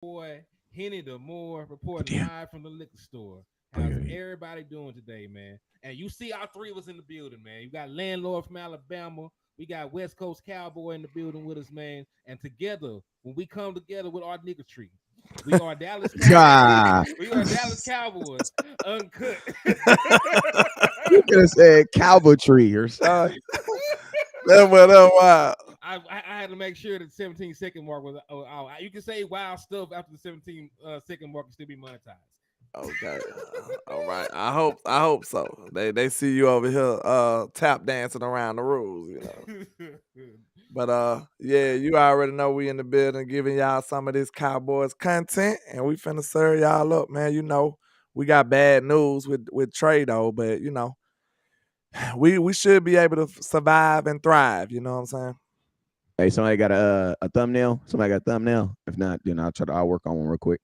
boy Hennythemoor reporting Damn. live from the liquor store. Oh, How's yeah, yeah. everybody doing today, man? And you see our three of us in the building, man. You got landlord from Alabama. We got West Coast Cowboy in the building with us, man. And together, when we come together with our nigga tree, we are Dallas Cowboys. God. We are Dallas Cowboys, uncut. You could have said cowboy tree or something. That went up wild. I had to make sure that the 17-second mark was out. You can say wild stuff after the 17 second mark and still be monetized. Okay. All right. I hope so. They see you over here tap dancing around the rules, you know. But yeah, you already know we in the building giving y'all some of this Cowboys content and we finna serve y'all up, man. You know, we got bad news with Trey though, but you know, we should be able to survive and thrive, you know what I'm saying? Hey, somebody got a thumbnail? Somebody got a thumbnail? If not, then I'll work on one real quick.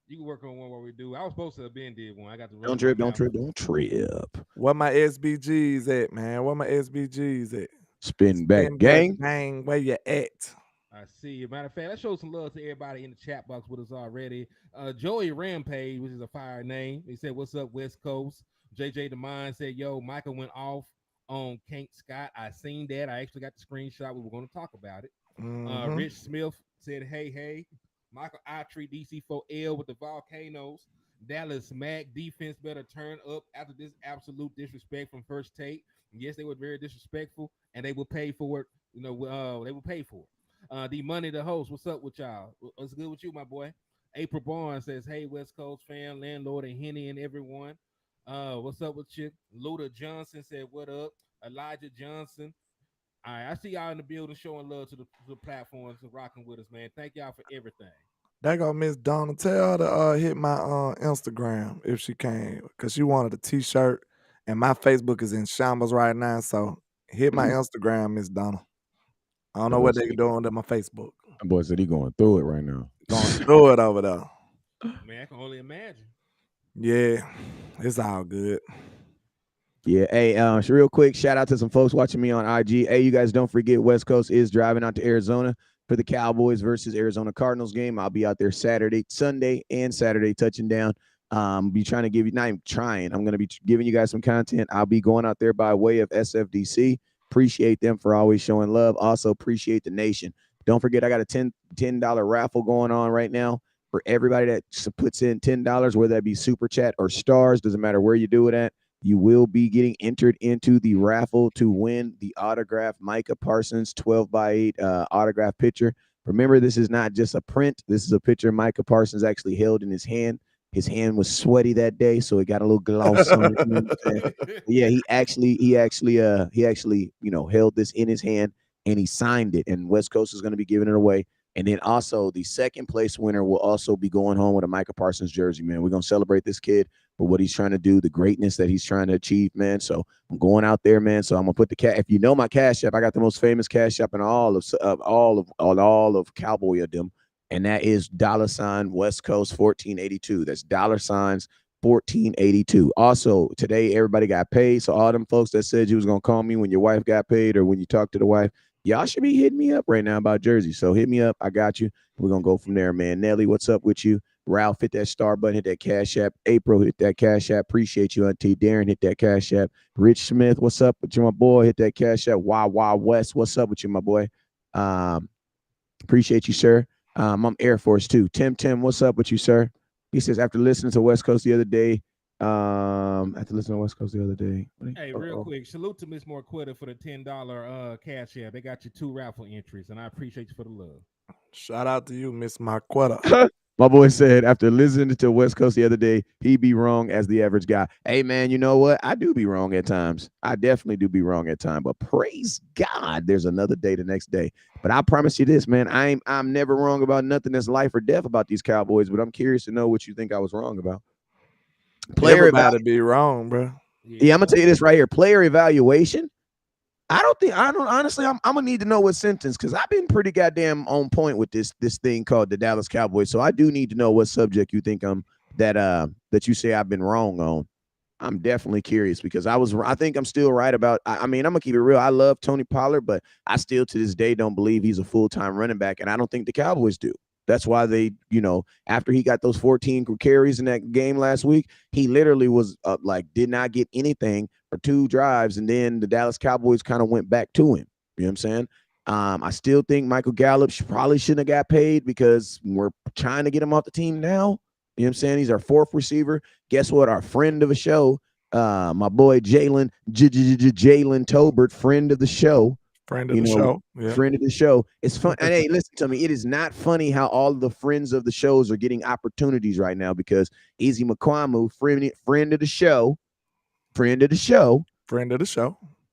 You can work on one what we do. I was supposed to have been did one. I got to run Don't in my trip, don't mouth. trip, don't trip. Where my SBGs at, man? Where my SBGs at? Spin back Spin back gang. gang, where you at? I see you. Matter of fact, let's show some love to everybody in the chat box with us already. Joey Rampage, which is a fire name. He said, "What's up, West Coast?" JJ Demine said, "Yo, Michael went off on Kate Scott. I seen that. I actually got the screenshot. We were going to talk about it." Mm-hmm. Rich Smith said, "Hey, Michael I treat DC4L with the volcanoes. Dallas Mac defense better turn up after this absolute disrespect from First Take. Yes, they were very disrespectful, and they will pay for it. They will pay for it. The money, the host. What's up with y'all? What's good with you, my boy?" April Barnes says, "Hey, West Coast fan, landlord, and Henny and everyone. What's up with you?" Luda Johnson said, "What up?" Elijah Johnson. All right, I see y'all in the building showing love to the platforms and rocking with us, man. Thank y'all for everything. They go Miss Donna. Tell her to hit my Instagram if she can, cause she wanted a T-shirt, and my Facebook is in shambles right now. So hit my Instagram, Miss Donna. I don't My know boy what they said doing to my Facebook. he going through it right now. Going through it over there. Man, I can only imagine. Yeah, it's all good. Yeah, hey, real quick, shout out to some folks watching me on IG. Hey, you guys don't forget West Coast is driving out to Arizona for the Cowboys versus Arizona Cardinals game. I'll be out there Sunday and Saturday touching down. Be trying to give you, not even trying, I'm going to be giving you guys some content. I'll be going out there by way of SFDC. Appreciate them for always showing love. Also appreciate the nation. Don't forget, I got a $10 raffle going on right now for everybody that puts in $10, whether that be super chat or stars, doesn't matter where you do it at. You will be getting entered into the raffle to win the autograph Micah Parsons 12 by 8 autograph picture. Remember, this is not just a print. This is a picture Micah Parsons actually held in his hand. His hand was sweaty that day, so it got a little gloss on it. You know what I'm saying? Yeah, he actually, held this in his hand and he signed it. And West Coast is going to be giving it away. And then also the second place winner will also be going home with a Micah Parsons jersey, man. We're going to celebrate this kid for what he's trying to do, the greatness that he's trying to achieve, man. So I'm going out there, man. So I'm gonna put the if you know my Cash App, I got the most famous Cash App in all of Cowboydom, and that is $ West Coast 1482. That's $ 1482. Also, today everybody got paid. So all them folks that said you was gonna call me when your wife got paid or when you talked to the wife, y'all should be hitting me up right now about Jersey. So hit me up. I got you. We're gonna go from there, man. Nelly, what's up with you? Ralph, hit that star button, hit that Cash App. April, hit that Cash App. Appreciate you, Auntie. Darren, hit that Cash App. Rich Smith, what's up with you, my boy? Hit that Cash App. Wild West, what's up with you, my boy? Appreciate you, sir. I'm Air Force too. Tim, what's up with you, sir? He says, after listening to West Coast the other day, Hey, real quick, salute to Miss Morquetta for the $10 cash app. They got you 2 raffle entries, and I appreciate you for the love. Shout out to you, Miss Marquetta. My boy said after listening to West Coast the other day, he be wrong as the average guy. Hey, man, you know what? I do be wrong at times. I definitely do be wrong at times. But praise God, there's another day the next day. But I promise you this, man, I'm never wrong about nothing that's life or death about these Cowboys. But I'm curious to know what you think I was wrong about. Everybody be wrong, bro. Yeah, I'm gonna tell you this right here. Player evaluation. I don't honestly. I'm gonna need to know what sentence because I've been pretty goddamn on point with this thing called the Dallas Cowboys. So I do need to know what subject you think that you say I've been wrong on. I'm definitely curious because I think I'm still right about. I mean, I'm gonna keep it real. I love Tony Pollard, but I still to this day don't believe he's a full-time running back, and I don't think the Cowboys do. That's why they, after he got those 14 carries in that game last week, he literally was like did not get anything for 2 drives, and then the Dallas Cowboys kind of went back to him. You know what I'm saying? I still think Michael Gallup probably shouldn't have got paid because we're trying to get him off the team now. You know what I'm saying? He's our 4th receiver. Guess what? Our friend of the show, my boy Jalen Tolbert, friend of the show. Friend of the show. Yeah. Friend of the show. It's fun. And hey, listen to me. It is not funny how all of the friends of the shows are getting opportunities right now because Easy McQuamu, friend of the show.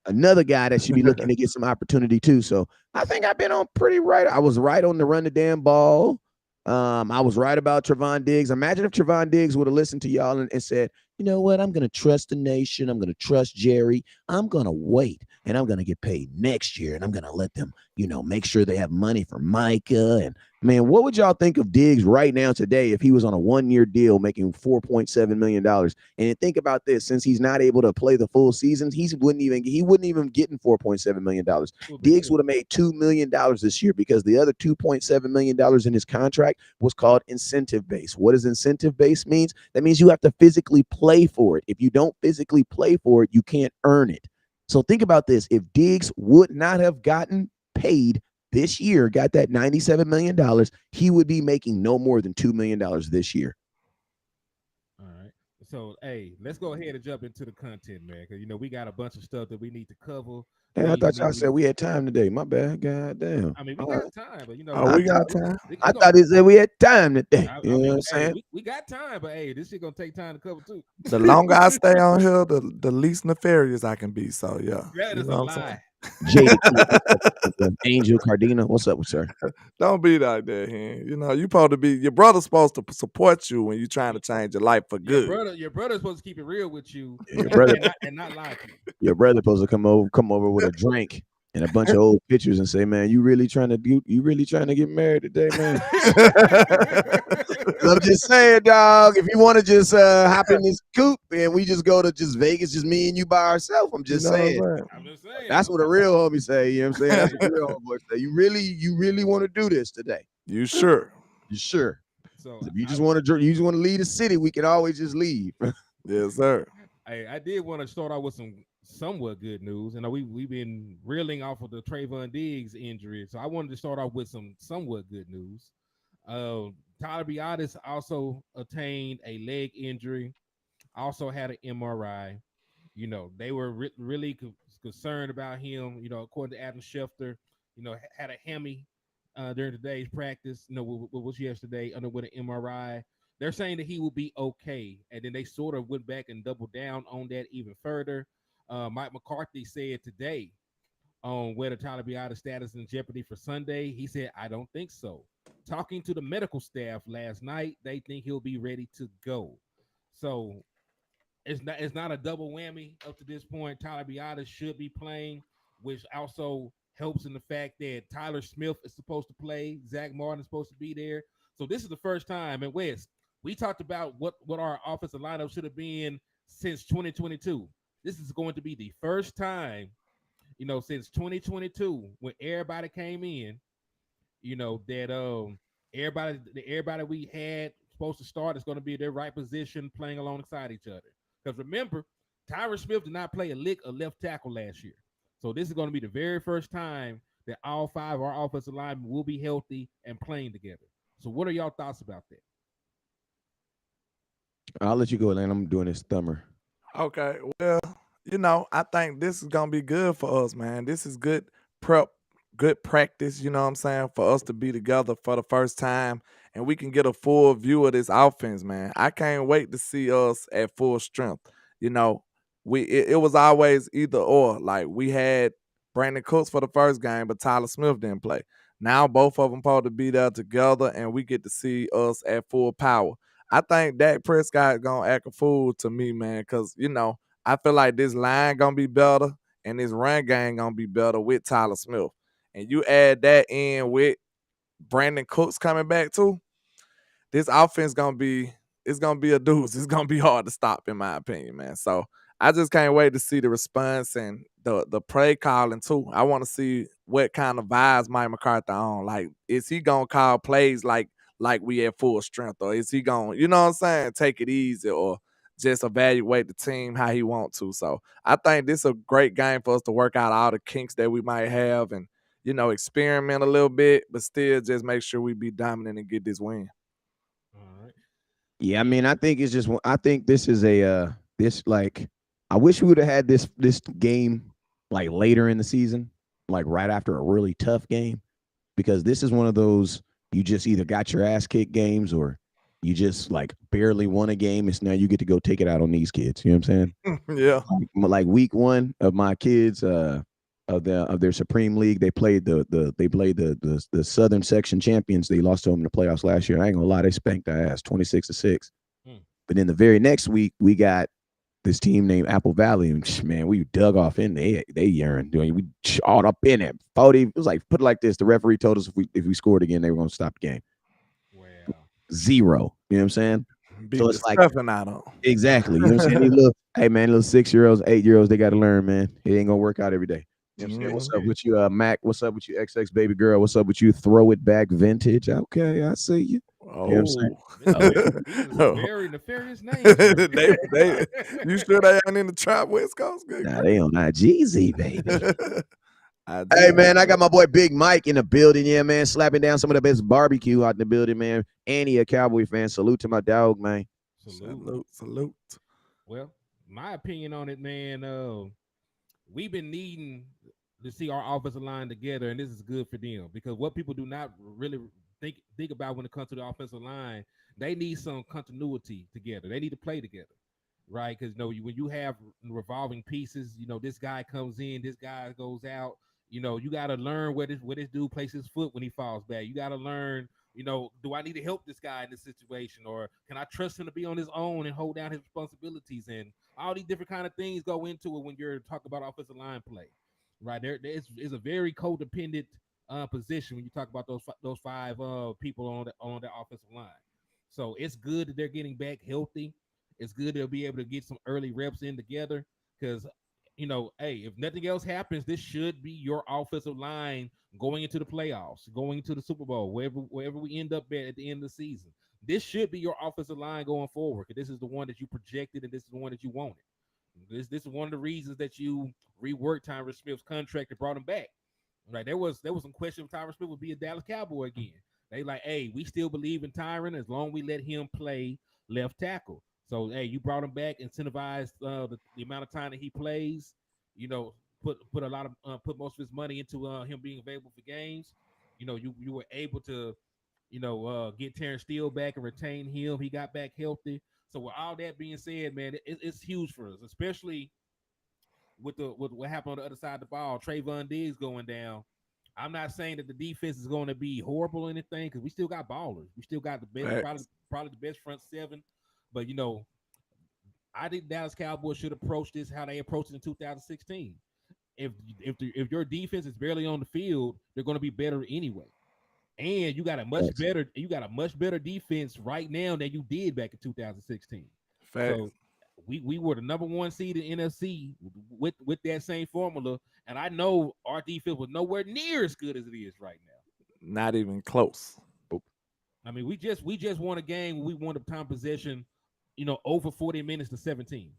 Another guy that should be looking to get some opportunity too. So I think I've been on pretty right. I was right on the run the damn ball. I was right about Trevon Diggs. Imagine if Trevon Diggs would have listened to y'all and said, you know what? I'm going to trust the nation. I'm going to trust Jerry. I'm going to wait, and I'm going to get paid next year, and I'm going to let them, make sure they have money for Micah. And, man, what would y'all think of Diggs right now today if he was on a 1-year deal making $4.7 million? And think about this. Since he's not able to play the full seasons, he wouldn't even getting $4.7 million. Diggs would have made $2 million this year because the other $2.7 million in his contract was called incentive base. What does incentive base means? That means you have to physically play for it. If you don't physically play for it, you can't earn it. So think about this. If Diggs would not have gotten paid this year, got that $97 million, he would be making no more than $2 million this year. All right. So, hey, let's go ahead and jump into the content, man, because, we got a bunch of stuff that we need to cover. Hey, I thought y'all said we had time today. My bad. God damn. I mean, we got time, but we got time. I thought they said we had time today. You know what I'm saying? We got time, but hey, this shit gonna take time to cover too. The longer I stay on here, the least nefarious I can be. So yeah. That is a lie. Angel Cardina, what's up, sir? Don't be like that, Hen. You supposed to be your brother's supposed to support you when you're trying to change your life for good. Your brother's supposed to keep it real with you, and not lie to you. Your brother's supposed to come over with a drink and a bunch of old pictures and say, man, you really trying to get married today, man? I'm just saying, dog, if you want to just hop in this coupe and we just go to just Vegas, just me and you by ourselves, I'm just saying. That's what a real homie say. You know what I'm saying? That's what a real homeboy say. You really want to do this today? You sure? So if you just want to leave the city, we can always just leave. Yes, sir. I did want to start out with some somewhat good news. We've been reeling off of the Trevon Diggs injury, so I wanted to start off with some somewhat good news. Tyler Biadasz also attained a leg injury, also had an MRI. They were really concerned about him. According to Adam Schefter, had a hammy during today's practice. What was yesterday with an MRI. They're saying that he will be okay, and then they sort of went back and doubled down on that even further. Mike McCarthy said today on whether Tyler Biadasz status in jeopardy for Sunday. He said, I don't think so. Talking to the medical staff last night, they think he'll be ready to go. So it's not a double whammy up to this point. Tyler Biadasz should be playing, which also helps in the fact that Tyler Smith is supposed to play. Zach Martin is supposed to be there. So this is the first time. And Wes, we talked about what our offensive lineup should have been since 2022. This is going to be the first time, since 2022 when everybody came in, that everybody we had supposed to start is going to be in their right position playing alongside each other. Because remember, Tyron Smith did not play a lick of left tackle last year. So this is going to be the very first time that all 5 of our offensive linemen will be healthy and playing together. So what are y'all thoughts about that? I'll let you go, Lane. I'm doing this thumber. Okay, well, I think this is going to be good for us, man. This is good prep, good practice, you know what I'm saying, for us to be together for the first time, and we can get a full view of this offense, man. I can't wait to see us at full strength. It was always either or. Like, we had Brandon Cooks for the first game, but Tyler Smith didn't play. Now both of them supposed to be there together, and we get to see us at full power. I think Dak Prescott gonna act a fool to me, man, because, I feel like this line gonna be better and this run game gonna be better with Tyler Smith. And you add that in with Brandon Cooks coming back too, this offense gonna be a deuce. It's gonna be hard to stop, in my opinion, man. So I just can't wait to see the response and the play calling too. I want to see what kind of vibes Mike McCarthy on. Like, is he gonna call plays like like we at full strength, or is he going, you know what I'm saying, take it easy, or just evaluate the team how he want to. So I think this is a great game for us to work out all the kinks that we might have and, experiment a little bit, but still just make sure we be dominant and get this win. All right. Yeah, I mean, I think it's just. I think this is this like. I wish we would have had this game like later in the season, like right after a really tough game, because this is one of those you just either got your ass kicked games or you just like barely won a game. It's now you get to go take it out on these kids. You know what I'm saying? Yeah. Like week 1 of my kids of their Supreme League, they played the Southern Section champions. They lost to them in the playoffs last year. I ain't gonna lie, they spanked our ass 26-6. But then the very next week, we got this team named Apple Valley, and man, we dug off in. They yearned doing. We all up in it. 40. It was like, put it like this: the referee told us if we scored again, they were gonna stop the game. Wow. 0. You know what I'm saying? Beat So the it's like stuffing out of 'em. exactly. You know what I'm saying? These little, hey man, little 6-year-olds, 8-year-olds, they got to learn, man. It ain't gonna work out every day. You know what I'm saying? What's up with you, Mac? What's up with you, XX baby girl? What's up with you, throw it back vintage? Okay, I see you. Oh, You know what I'm saying? These are some very nefarious names. they, you sure they ain't in the trap West Coast? Good. Nah, they on IGZ, baby. I Hey did. man, I got my boy Big Mike in the building, yeah, man, slapping down some of the best barbecue out in the building, man. And he a Cowboy fan. Salute to my dog, man. Salute. Well, my opinion on it, man, we've been needing to see our offensive line together, and this is good for them because what people do not really think about when it comes to the offensive line, they need some continuity together. They need to play together, right? Because when you have revolving pieces, this guy comes in, this guy goes out. You got to learn where this dude places his foot when he falls back. You got to learn. Do I need to help this guy in this situation, or can I trust him to be on his own and hold down his responsibilities? And all these different kind of things go into it when you're talking about offensive line play, right? There is a very codependent position when you talk about those 5 people on the offensive line. So it's good that they're getting back healthy. It's good they'll be able to get some early reps in together because hey, if nothing else happens, this should be your offensive line going into the playoffs, going into the Super Bowl, wherever we end up at the end of the season. This should be your offensive line going forward because this is the one that you projected and this is the one that you wanted. This is one of the reasons that you reworked Tyron Smith's contract and brought him back. Right? There was some question if Tyron Smith would be a Dallas Cowboy again. They like, hey, we still believe in Tyron as long as we let him play left tackle. So, hey, you brought him back, incentivized the amount of time that he plays. Put most of his money into him being available for games. You were able to, get Terrence Steele back and retain him. He got back healthy. So with all that being said, man, it's huge for us, especially with what happened on the other side of the ball. Trayvon Diggs going down. I'm not saying that the defense is going to be horrible or anything because we still got ballers. We still got the best, probably the best front 7. But I think Dallas Cowboys should approach this how they approached it in 2016. If your defense is barely on the field, they're going to be better anyway. And you got a much better defense right now than you did back in 2016. Facts. So we were the number 1 seed in NFC with that same formula, and I know our defense was nowhere near as good as it is right now. Not even close. I mean, we just won a game. We won the time possession, over 40 minutes to 17.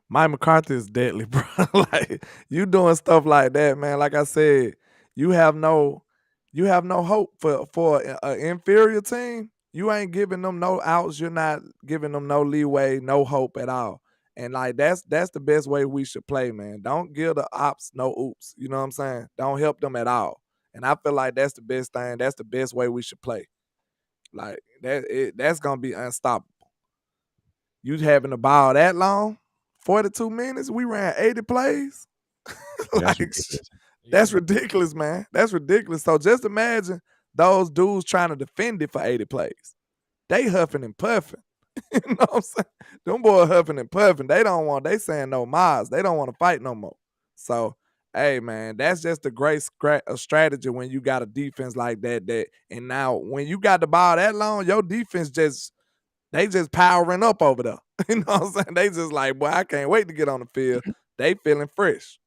Mike McCarthy is deadly, bro. Like you doing stuff like that, man. Like I said, you have no hope for an inferior team. You ain't giving them no outs. You're not giving them no leeway, no hope at all. And like that's the best way we should play, man. Don't give the ops no oops. You know what I'm saying? Don't help them at all. And I feel like that's the best thing. That's the best way we should play. Like that's gonna be unstoppable. You having the ball that long, 42 minutes. We ran 80 plays. That's ridiculous, man. That's ridiculous. So just imagine those dudes trying to defend it for 80 plays. They huffing and puffing. You know what I'm saying? Them boys huffing and puffing. They saying no mas. They don't want to fight no more. So, hey, man, that's just a great strategy when you got a defense like that. And now when you got the ball that long, your defense they just powering up over there. You know what I'm saying? They just like, boy, I can't wait to get on the field. They feeling fresh.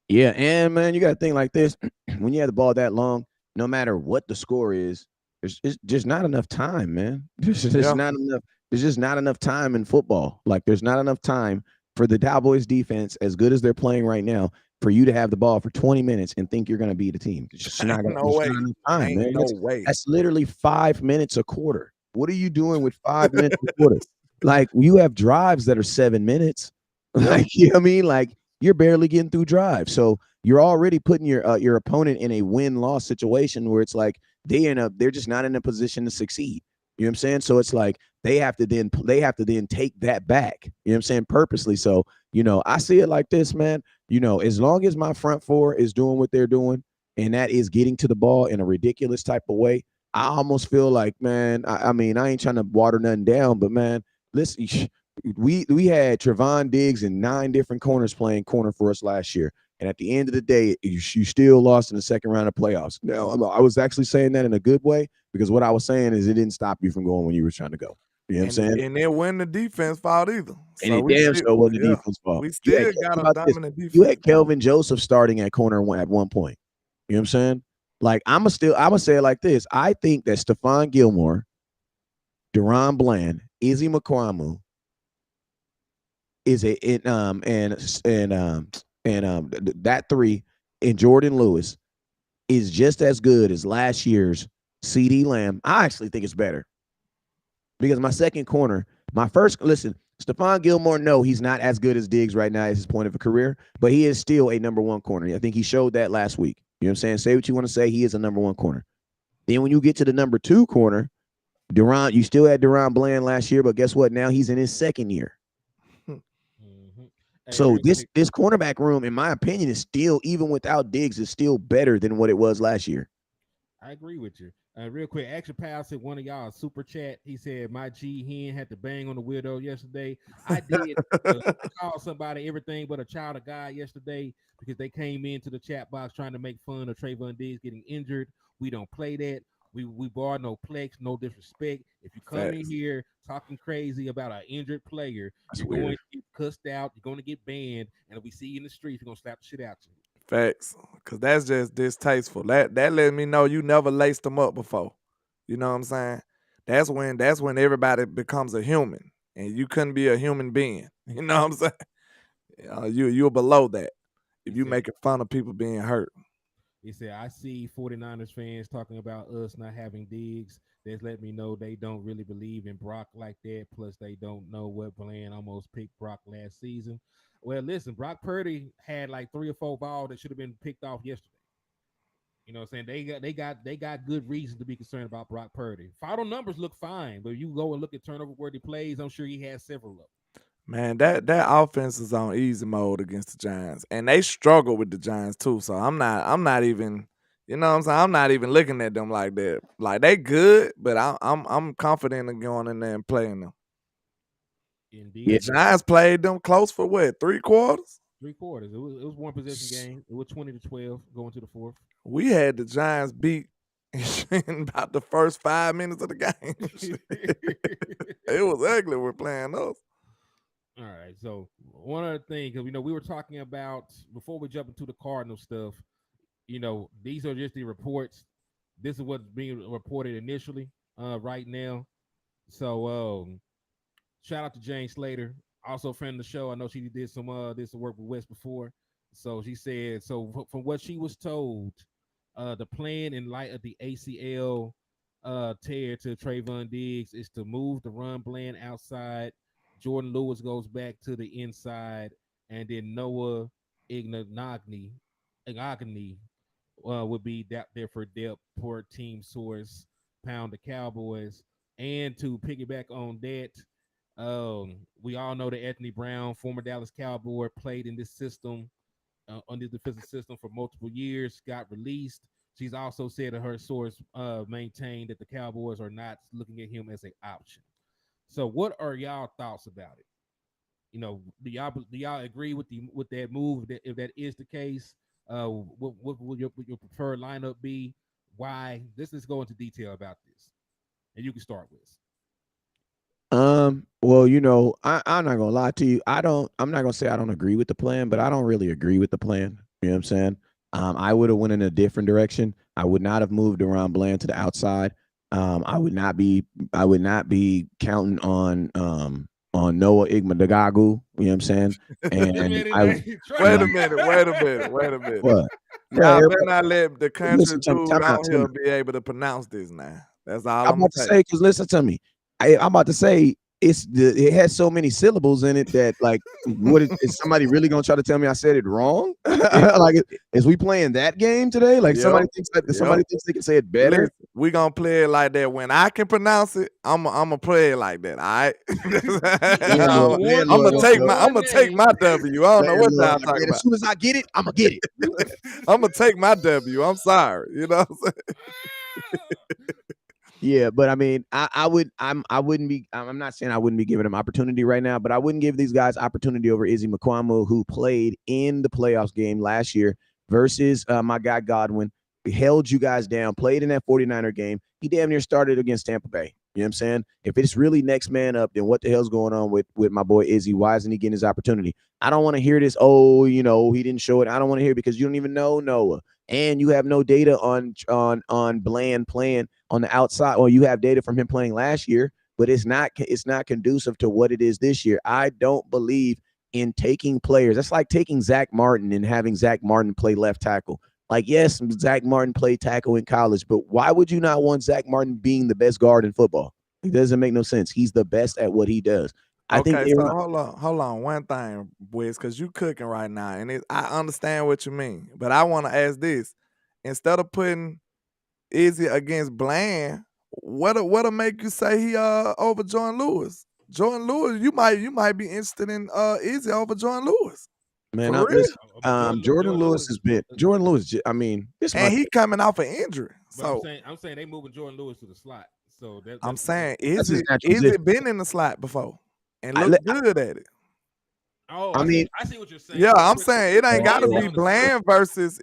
Yeah, and man, you got to think like this. When you have the ball that long, no matter what the score is, It's just not enough time, man. There's just Yeah. not enough. There's just not enough time in football. Like there's not enough time for the Cowboys defense, as good as they're playing right now, for you to have the ball for 20 minutes and think you're going to beat a team. It's just not Ain't gonna. no There's way. not enough time, Ain't man. no way. That's literally 5 minutes a quarter. What are you doing with 5 minutes a quarter? Like you have drives that are 7 minutes. Like you know what I mean? Like you're barely getting through drives. So you're already putting your opponent in a win-loss situation where it's like they're just not in a position to succeed. You know what I'm saying? So it's like they have to then take that back. You know what I'm saying? Purposely. So, I see it like this, man. As long as my front four is doing what they're doing, and that is getting to the ball in a ridiculous type of way, I almost feel like, man, I mean, I ain't trying to water nothing down, but man, listen, we had Trevon Diggs and 9 different corners playing corner for us last year. And at the end of the day, you still lost in the second round of playoffs. Now, I was actually saying that in a good way, because what I was saying is it didn't stop you from going when you were trying to go. You know what I'm saying? And it wasn't the defense fault either. And it damn sure wasn't the defense fault. We still got a dominant defense. You had Kelvin Joseph starting at corner at one point. You know what I'm saying? Like I'm gonna say it like this. I think that Stephon Gilmore, Deron Bland, Izzy McCramu is that three, and Jordan Lewis is just as good as last year's CeeDee Lamb. I actually think it's better, because my second corner, Stephon Gilmore, no, he's not as good as Diggs right now at his point of a career, but he is still a number one corner. I think he showed that last week. You know what I'm saying? Say what you want to say. He is a number one corner. Then when you get to the number two corner, you still had Deron Bland last year, but guess what? Now he's in his second year. So this cornerback room, in my opinion, is still, even without Diggs, is still better than what it was last year. I agree with you. Real quick, Action Pal said one of y'all super chat. He said my G hen had to bang on the widow yesterday. I did call somebody everything but a child of God yesterday, because they came into the chat box trying to make fun of Trayvon Diggs getting injured. We don't play that. We bar no plex, no disrespect. If you come in here talking crazy about an injured player, you're going to get cussed out. You're going to get banned, and if we see you in the streets, we're going to slap the shit out you. Facts, because that's just distasteful. That let me know you never laced them up before. You know what I'm saying? That's when everybody becomes a human, and you couldn't be a human being. You know what I'm saying? You're below that if you making fun of people being hurt. He said, I see 49ers fans talking about us not having Diggs. That's let me know they don't really believe in Brock like that. Plus, they don't know what Bland almost picked Brock last season. Well, listen, Brock Purdy had like 3 or 4 balls that should have been picked off yesterday. You know what I'm saying? They got good reason to be concerned about Brock Purdy. Final numbers look fine, but you go and look at turnover worthy plays, I'm sure he has several of them. Man, that offense is on easy mode against the Giants, and they struggle with the Giants too. So I'm not even, you know what I'm saying? I'm not even looking at them like that. Like they good, but I'm confident in going in there and playing them. Indeed. The Giants played them close for what, 3 quarters? 3 quarters. It was one possession game. It was 20-12 going to the fourth. We had the Giants beat in about the first 5 minutes of the game. It was ugly. We're playing those. All right. So one other thing, because we were talking about before we jump into the Cardinal stuff. These are just the reports. This is what's being reported initially right now. So shout out to Jane Slater, also a friend of the show. I know she did some work with Wes before. So she said, so from what she was told, the plan in light of the ACL tear to Trayvon Diggs is to move the run Bland outside. Jordan Lewis goes back to the inside, and then Noah Ignagni would be there for depth per team source, pound the Cowboys. And to piggyback on that, we all know that Anthony Brown, former Dallas Cowboy, played in this system, on this defensive system for multiple years, got released. She's also said that her source maintained that the Cowboys are not looking at him as an option. So what are y'all thoughts about it? Do y'all agree with that move? If that is the case, what would your preferred lineup be? Why? Let's go into detail about this, and you can start with. Well, I'm not gonna lie to you. I'm not gonna say I don't agree with the plan, but I don't really agree with the plan. You know what I'm saying? I would have went in a different direction. I would not have moved around Bland to the outside. I would not be counting on Noah Igmedagagu. You know what I'm saying? And Wait a minute. what? Bro, Y'all better not let the country listen to me. dude Time out. on here be able to pronounce this now. That's all I'm I'm gonna about to say, because listen to me. I'm about to say it has so many syllables in it that, like, what is somebody really gonna try to tell me I said it wrong? Like, is we playing that game today? Like, somebody thinks they can say it better. Listen, we gonna play it like that. When I can pronounce it, I'm gonna play it like that. All right. I'm gonna take my W. I don't know what y'all talking about. As soon as I get it, I'm gonna get it. I'm gonna take my W. I'm sorry. You know what I'm saying? Yeah, but I mean, I'm not saying I wouldn't be giving him opportunity right now, but I wouldn't give these guys opportunity over Izzy McQuamu, who played in the playoffs game last year versus my guy Godwin. He held you guys down, played in that 49er game. He damn near started against Tampa Bay. You know what I'm saying? If it's really next man up, then what the hell's going on with my boy Izzy? Why isn't he getting his opportunity? I don't want to hear this, he didn't show it. I don't want to hear it because you don't even know Noah. And you have no data on Bland playing on the outside. Well, you have data from him playing last year, but it's not conducive to what it is this year. I don't believe in taking players. That's like taking Zach Martin and having Zach Martin play left tackle. Like, yes, Zach Martin played tackle in college, but why would you not want Zach Martin being the best guard in football? It doesn't make no sense. He's the best at what he does. Okay, so hold on. One thing, Wiz, because you cooking right now, and I understand what you mean, but I want to ask this: instead of putting Izzy against Bland, what'll make you say he over Jordan Lewis? Jordan Lewis, you might be interested in Izzy over Jordan Lewis. Man, Jordan Lewis has been Jordan Lewis. I mean, he coming off an injury. So I'm saying they moving Jordan Lewis to the slot. So I'm saying Izzy been in the slot before and look good at it. Oh, I see what you're saying. Yeah, I'm saying it ain't gotta be Bland versus.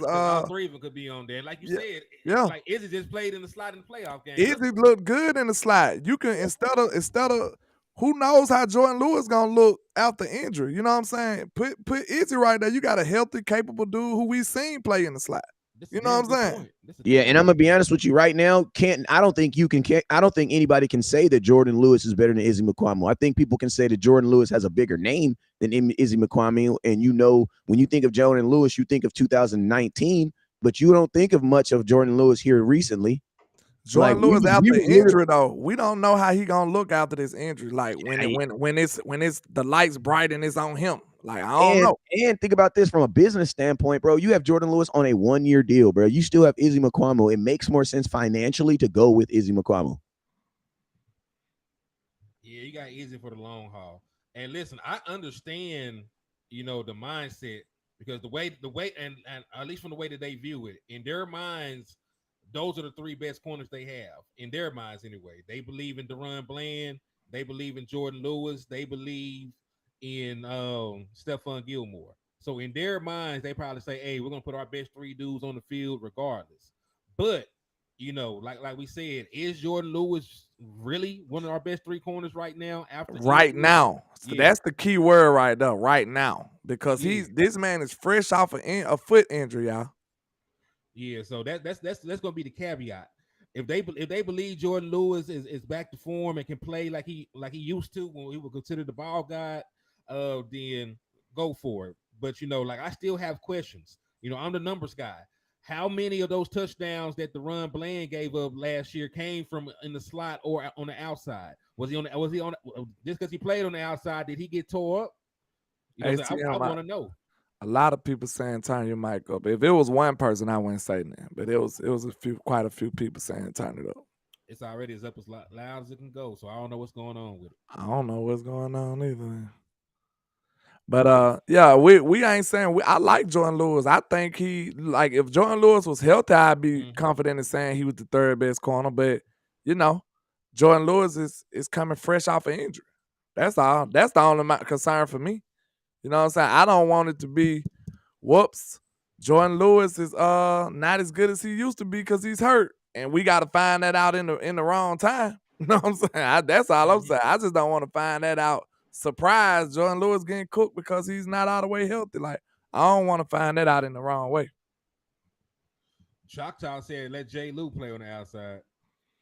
all three of them could be on there. Like you said, like Izzy just played in the slot in the playoff game. Izzy looked good in the slot. You can instead of who knows how Jordan Lewis gonna look after injury. You know what I'm saying? Put Izzy right there. You got a healthy, capable dude who we seen play in the slot. You know what I'm saying? Yeah, and I'm gonna be honest with you right now. I don't think anybody can say that Jordan Lewis is better than Izzy McQuamu. I think people can say that Jordan Lewis has a bigger name than Izzy McQuamu. And when you think of Jordan Lewis, you think of 2019, but you don't think of much of Jordan Lewis here recently. Jordan Lewis after injury though, we don't know how he gonna look after this injury. Like when it's the lights bright and it's on him. Like, I don't know. And think about this from a business standpoint, bro. You have Jordan Lewis on a 1-year deal, bro. You still have Izzy McQuamu. It makes more sense financially to go with Izzy McQuamu. Yeah, you got Izzy for the long haul. And listen, I understand, the mindset, because the way and at least from the way that they view it, in their minds, those are the three best corners they have. In their minds, anyway. They believe in Deron Bland. They believe in Jordan Lewis. They believe in Stephon Gilmore. So in their minds, they probably say, hey, we're gonna put our best three dudes on the field regardless. But like we said, is Jordan Lewis really one of our best three corners right now? Now, so that's the key word right there, right now, because this man is fresh off a foot injury, y'all. Yeah, so that's gonna be the caveat. If they believe Jordan Lewis is back to form and can play like he used to when he was considered the ball god, then go for it. But I still have questions. I'm the numbers guy. How many of those touchdowns that Deron Bland gave up last year came from in the slot or on the outside? Was he on just because he played on the outside? Did he get tore up? I want to know. A lot of people saying turn your mic up. If it was one person, I wouldn't say that. But it was quite a few people saying turn it up. It's already as loud as it can go. So I don't know what's going on with it. I don't know what's going on either. But we ain't saying I like Jordan Lewis. I think if Jordan Lewis was healthy, I'd be confident in saying he was the third best corner. But Jordan Lewis is coming fresh off an injury. That's all. That's the only concern for me. You know what I'm saying? I don't want it to be, whoops, Jordan Lewis is not as good as he used to be because he's hurt, and we got to find that out in the wrong time. You know what I'm saying? That's all I'm saying. I just don't want to find that out. Surprise, Jordan Lewis getting cooked because he's not all the way healthy. Like, I don't want to find that out in the wrong way. Choctaw said let Jay Lou play on the outside.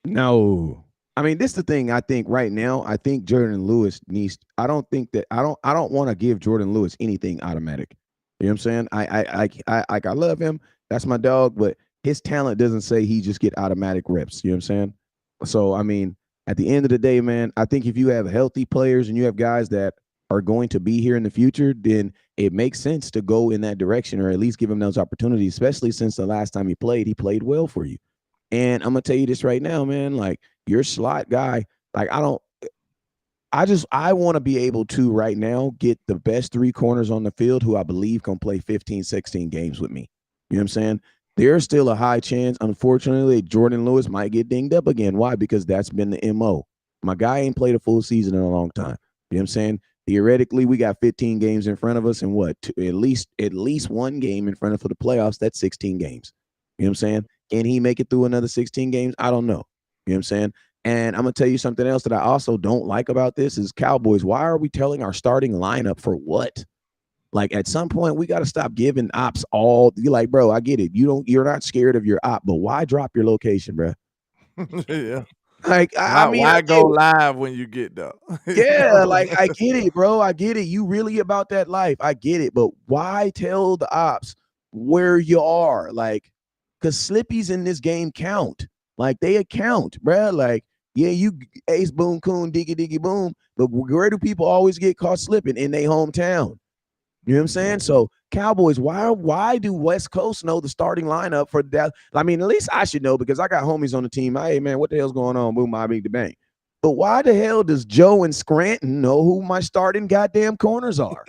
No. I mean, this is the thing. I think right now, I think Jordan Lewis needs. I don't think that I don't want to give Jordan Lewis anything automatic. You know what I'm saying? I love him. That's my dog, but his talent doesn't say he just get automatic reps. You know what I'm saying? So I mean, at the end of the day, man, I think if you have healthy players and you have guys that are going to be here in the future, then it makes sense to go in that direction or at least give him those opportunities. Especially since the last time he played well for you. And I'm gonna tell you this right now, man. Like your slot guy, like I want to be able to right now get the best three corners on the field who I believe can play 15, 16 games with me. You know what I'm saying? There's still a high chance, unfortunately, Jordan Lewis might get dinged up again. Why? Because that's been the MO. My guy ain't played a full season in a long time. You know what I'm saying? Theoretically, we got 15 games in front of us and what? At least one game in front of for the playoffs. That's 16 games. You know what I'm saying? Can he make it through another 16 games? I don't know. You know what I'm saying? And I'm gonna tell you something else that I also don't like about this is Cowboys. Why are we telling our starting lineup for what? Like at some point we got to stop giving ops all. You're like, bro, I get it. You're not scared of your op, but why drop your location, bro? Yeah. Like I mean, Why go live when you get there? yeah, like I get it, bro. I get it. You really about that life. I get it, but why tell the ops where you are? Like, cause slippies in this game count. Like they account, bro. Like, yeah, you ace boom coon diggy diggy boom, but where do people always get caught slipping in their hometown? You know what I'm saying? So Cowboys, why do West Coast know the starting lineup for that? I mean, at least I should know because I got homies on the team. Hey man, what the hell's going on? Boom, I beat the bang. But why the hell does Joe and Scranton know who my starting goddamn corners are?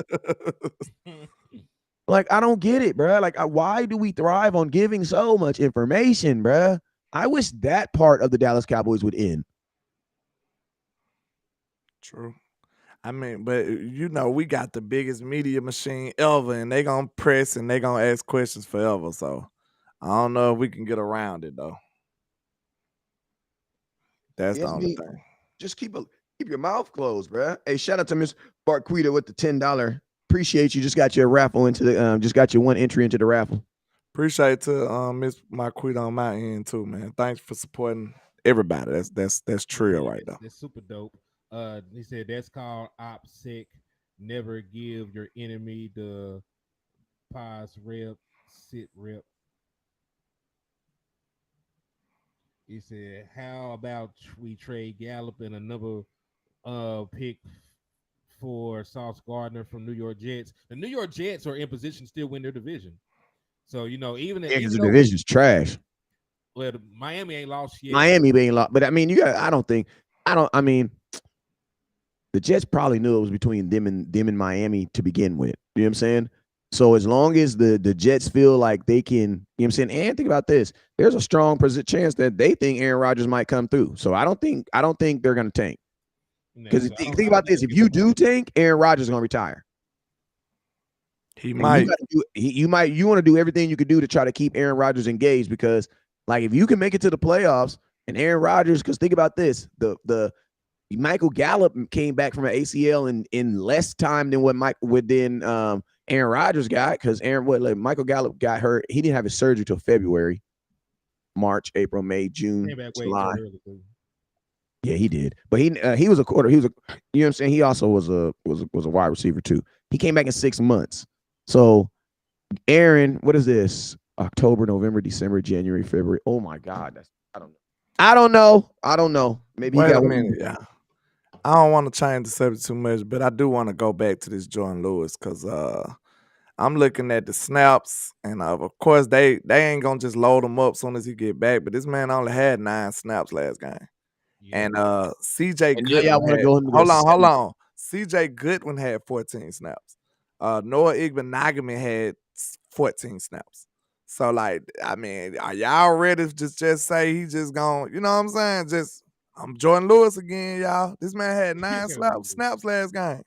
Like, I don't get it, bro. Like, why do we thrive on giving so much information, bro? I wish that part of the Dallas Cowboys would end. True. I mean, but we got the biggest media machine ever, and they gonna press and they gonna ask questions forever. So I don't know if we can get around it though. That's Yeah, the I only mean, thing. just keep your mouth closed, bro. Hey, shout out to Miss Barquita with the $10. Appreciate you. Just got your raffle into the just got your one entry into the raffle. Appreciate to Miss Marquita on my end too, man. Thanks for supporting everybody. That's trio Yeah, right there. that's super dope. He said that's called OPSEC. Never give your enemy the pause rep, sit rep. He said, how about we trade Gallup and another pick for Sauce Gardner from New York Jets? The New York Jets are in position to still win their division. So, even Yeah, because even the though division's trash. well, Miami ain't lost yet. Miami being lost, but I mean, I mean, the Jets probably knew it was between them and Miami to begin with. You know what I'm saying? So as long as the Jets feel like they can, you know what I'm saying, and think about this, there's a strong chance that they think Aaron Rodgers might come through. So I don't think they're going to tank. No, Because so think about this, if you do tank, Aaron Rodgers is going to retire. He And might. you want to do everything you could do to try to keep Aaron Rodgers engaged because like if you can make it to the playoffs and Aaron Rodgers, because think about this, the Michael Gallup came back from an ACL in less time than what Aaron Rodgers got because Michael Gallup got hurt. He didn't have his surgery till February, March, April, May, June, July. Yeah, he did. But he was a quarter. He was you know what I'm saying? He also was a wide receiver too. He came back in 6 months. So Aaron, what is this? October, November, December, January, February. Oh my God. I don't know. Maybe Wait he got a minute, yeah. I don't want to change the subject too much, but I do want to go back to this Jordan Lewis because I'm looking at the snaps, and of course they ain't gonna just load him up as soon as he get back. But this man only had 9 snaps last game, and C.J. Goodwin had. Hold on. C.J. Goodwin had 14 snaps. Noah Igbenogany had 14 snaps. So like, I mean, are y'all ready to just say he just gonna, you know what I'm saying? Just I'm Jordan Lewis again, y'all. This man had 9 snaps last game.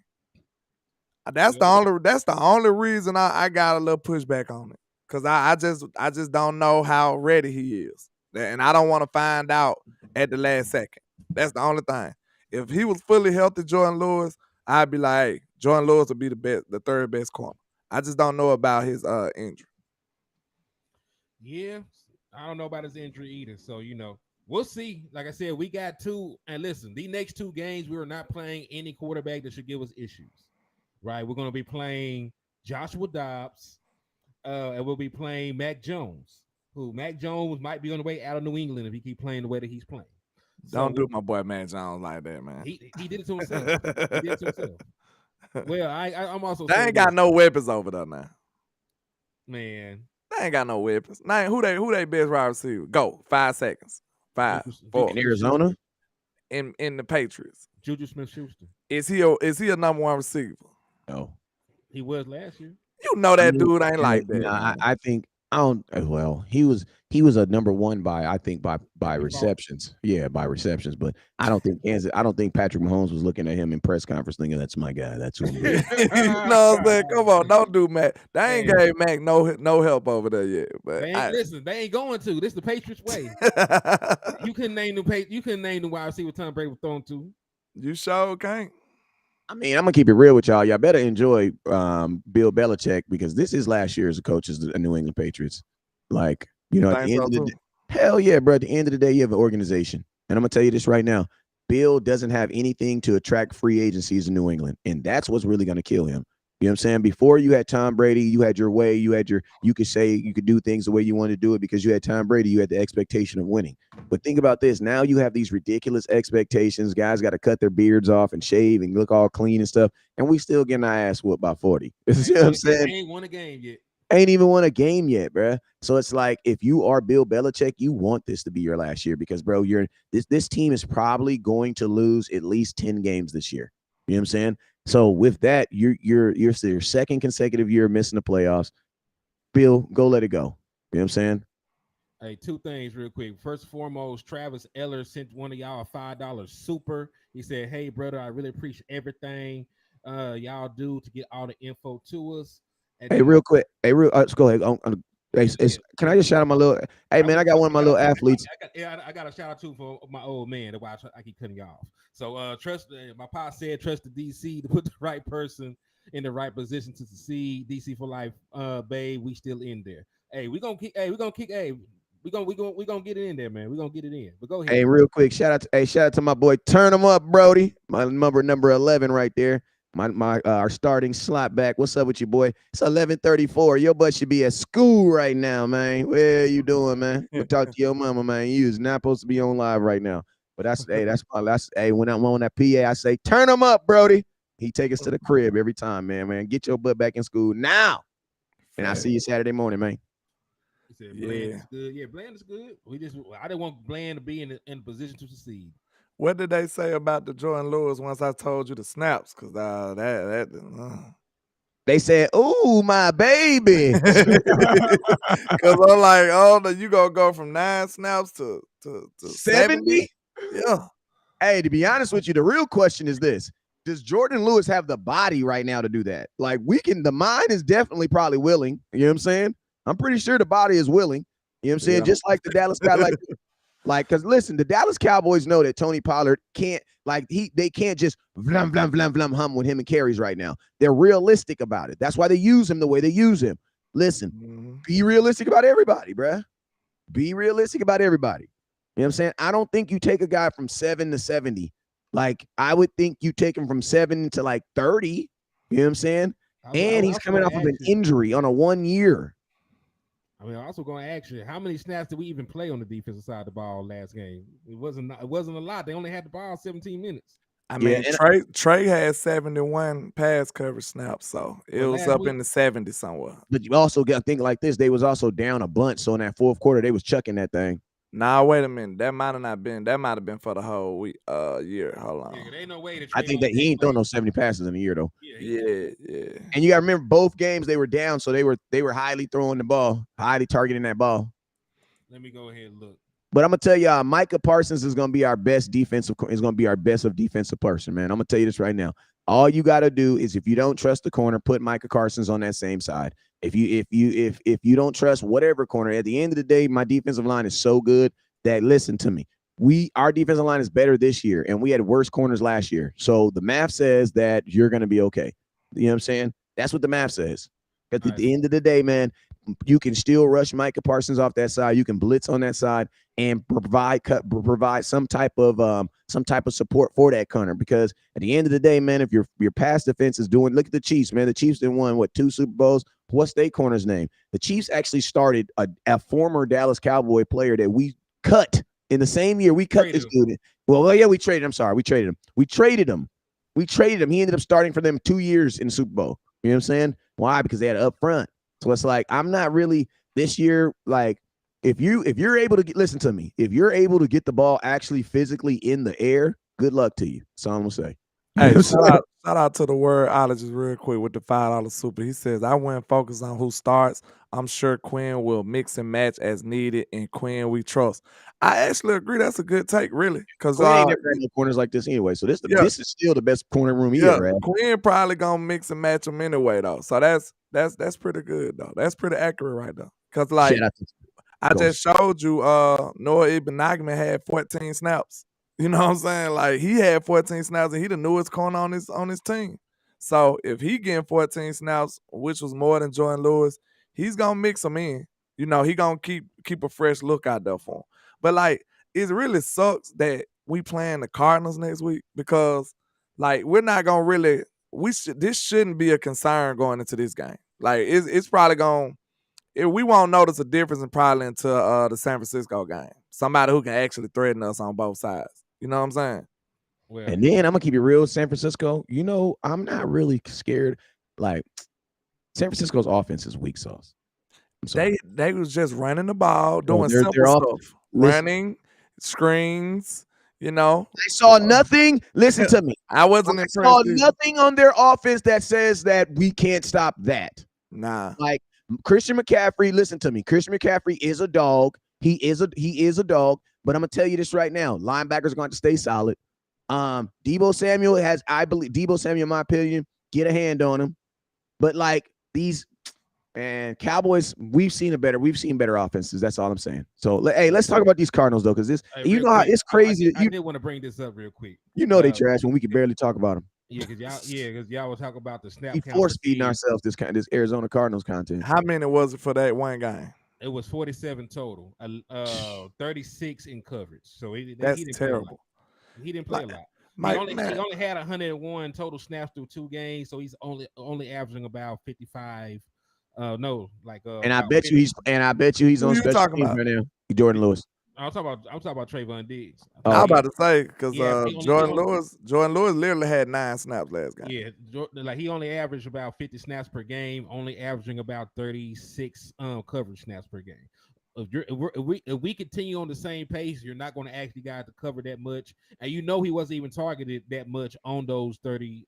That's the only reason I got a little pushback on it. Cause I just don't know how ready he is. And I don't want to find out at the last second. That's the only thing. If he was fully healthy, Jordan Lewis, I'd be like, hey, Jordan Lewis would be the third best corner. I just don't know about his injury. Yeah. I don't know about his injury either. So, we'll see. Like I said, we got two. And listen, the next two games, we are not playing any quarterback that should give us issues. Right? We're going to be playing Joshua Dobbs, and we'll be playing Mac Jones, who Mac Jones might be on the way out of New England if he keep playing the way that he's playing. Don't do my boy Mac Jones like that, man. He did it to himself. He did it to himself. Well, I'm also they saying ain't got this, no weapons over there now. man. They ain't got no weapons. Now, who they best wide receiver? Go 5 seconds. 5, 4. In Arizona, In the Patriots. Juju Smith-Schuster. Is he a number one receiver? no. He was last year. You know that dude ain't like that. Nah, I think I don't. Well, he was a number one by receptions. Yeah, by receptions. But I don't think Patrick Mahomes was looking at him in press conference thinking that's my guy. That's who I'm doing. You know what I'm saying? Come on, don't do Mac. They ain't gave Mac no help over there yet. But listen, they ain't going to. This is the Patriots way. You couldn't name the wide receiver Tom Brady was thrown to. You sure can't. I mean, I'm gonna keep it real with y'all. Y'all better enjoy Bill Belichick because this is last year as a coach of the New England Patriots. Like, at the end of the day, hell yeah, bro. At the end of the day, you have an organization. And I'm gonna tell you this right now. Bill doesn't have anything to attract free agencies in New England. And that's what's really gonna kill him. You know what I'm saying? Before you had Tom Brady, you had your way, you could say you could do things the way you wanted to do it because you had Tom Brady, you had the expectation of winning. But think about this. Now you have these ridiculous expectations. Guys got to cut their beards off and shave and look all clean and stuff. And we still getting our ass whooped by 40. You know what I'm saying? Ain't won a game yet. Ain't even won a game yet, bro. So it's like if you are Bill Belichick, you want this to be your last year because, bro, this team is probably going to lose at least 10 games this year. You know what I'm saying? So with that, you're your second consecutive year missing the playoffs. Bill, go let it go. You know what I'm saying? Hey, two things real quick. First and foremost, Travis Eller sent one of y'all a $5 super. He said, "Hey, brother, I really appreciate everything y'all do to get all the info to us." And hey, real quick. Hey, let's go ahead. Can I just shout out my little? Hey, man, I got one of my little athletes. I got a shout out too for my old man. That's why I keep cutting you off. So my pa said trust the DC to put the right person in the right position to succeed. DC for life, babe. We still in there. Hey, we gonna get it in there, man. We gonna get it in. But go ahead. Hey, real quick, shout out to my boy. Turn him up, Brody. My number 11 right there. Our starting slot back. What's up with you, boy? It's 11:34. Your butt should be at school right now, man. Where you doing, man? We'll talk to your mama, man. You is not supposed to be on live right now. But that's when I'm on that PA, I say, turn him up, Brody. He take us to the crib every time, man. Get your butt back in school now. And I'll see you Saturday morning, man. He said Bland is good. Yeah, Bland is good. I didn't want Bland to be in a position to succeed. What did they say about the Jordan Lewis once I told you the snaps? Because they said, "Ooh, my baby." Because I'm like, oh, you gonna go from 9 snaps to 70? Yeah. Hey, to be honest with you, the real question is this: does Jordan Lewis have the body right now to do that? Like, the mind is definitely probably willing. You know what I'm saying? I'm pretty sure the body is willing. You know what I'm saying? Yeah. Just like the Dallas guy, because listen, the Dallas Cowboys know that Tony Pollard can't, they can't just vlam, vlam, vlam, vlam, hum with him and carries right now. They're realistic about it. That's why they use him the way they use him. Listen, be realistic about everybody, bruh. Be realistic about everybody. You know what I'm saying? I don't think you take a guy from 7 to 70. Like, I would think you take him from 7 to 30. You know what I'm saying? And he's coming off of an injury on a 1 year. I mean, I'm also going to ask you, how many snaps did we even play on the defensive side of the ball last game? It wasn't a lot. They only had the ball 17 minutes. I mean, Trey had 71 pass coverage snaps, so it was up in the 70s somewhere. But you also got to think like this. They was also down a bunch, so in that fourth quarter, they was chucking that thing. Nah, wait a minute. That might have not been. That might have been for the whole week, year. Hold on. Yeah, there ain't no way I think that he ain't thrown no 70 passes in a year though. Yeah. And you got to remember, both games they were down, so they were highly throwing the ball, highly targeting that ball. Let me go ahead and look. But I'm gonna tell y'all, Micah Parsons is gonna be our best of defensive person, man. I'm gonna tell you this right now. All you got to do is, if you don't trust the corner, put Micah Parsons on that same side. If you don't trust whatever corner, at the end of the day, my defensive line is so good that, listen to me, our defensive line is better this year, and we had worse corners last year. So the math says that you're gonna be okay. You know what I'm saying? That's what the math says. At the end of the day, man, still rush Micah Parsons off that side. You can blitz on that side and provide some type of support for that corner. Because at the end of the day, man, if your pass defense is doing, look at the Chiefs, man. The Chiefs didn't won 2 Super Bowls. What's their corner's name? The Chiefs actually started a former Dallas Cowboy player that we cut in the same year. We cut this dude. Well, yeah, we traded him. I'm sorry, we traded him. We traded him. He ended up starting for them 2 years in the Super Bowl. You know what I'm saying? Why? Because they had up front. So it's like, I'm not really this year. Like, if you're able to listen to me, if you're able to get the ball actually physically in the air, good luck to you. That's all I'm gonna say. Hey, shout out to the wordologist real quick with the $5 super. He says, I wouldn't focus on who starts. I'm sure Quinn will mix and match as needed, and Quinn we trust. I actually agree. That's a good take, really. Because Quinn ain't never had no corners like this anyway. So this is still the best corner room here, right? Quinn probably gonna mix and match them anyway, though. So that's pretty good, though. That's pretty accurate right there. Because like I just showed you, Noah Ibn Nagman had 14 snaps. You know what I'm saying? Like, he had 14 snaps, and he the newest corner on his team. So if he getting 14 snaps, which was more than Jordan Lewis, he's gonna mix them in. You know, he gonna keep a fresh look out there for him. But like, it really sucks that we playing the Cardinals next week, because like, we're not gonna really. This shouldn't be a concern going into this game. Like, it's probably gonna. We won't notice a difference probably until the San Francisco game. Somebody who can actually threaten us on both sides. You know what I'm saying? Well, and then I'm gonna keep it real, San Francisco. You know, I'm not really scared. Like, San Francisco's offense is weak sauce. They was just running the ball, doing simple stuff, running screens. You know, I saw nothing. Listen to me. I wasn't impressed. I saw nothing on their offense that says that we can't stop that. Nah, like Christian McCaffrey. Listen to me. Christian McCaffrey is a dog. He is a dog. But I'm gonna tell you this right now: linebackers are going to stay solid. Deebo Samuel, in my opinion, get a hand on him. But like these and Cowboys, we've seen better offenses. That's all I'm saying. So hey, let's talk about these Cardinals though, because this, how it's crazy. I did want to bring this up real quick. You know they trash when we can barely talk about them. Yeah, because y'all will talk about the snap. We force feeding ourselves this Arizona Cardinals content. How many was it for that one game? It was 47 total, 36 in coverage. So he didn't terrible. He didn't play a lot. He only had 101 total snaps through 2 games, so he's only averaging about 55. And I bet you he's on special teams right now. Jordan Lewis. I'm talking about Trayvon Diggs. I was about to say, because Jordan Lewis literally had 9 snaps last game. Yeah, like he only averaged about 50 snaps per game, only averaging about 36 coverage snaps per game. If we continue on the same pace, you're not going to ask the guy to cover that much, and you know he wasn't even targeted that much on those 30.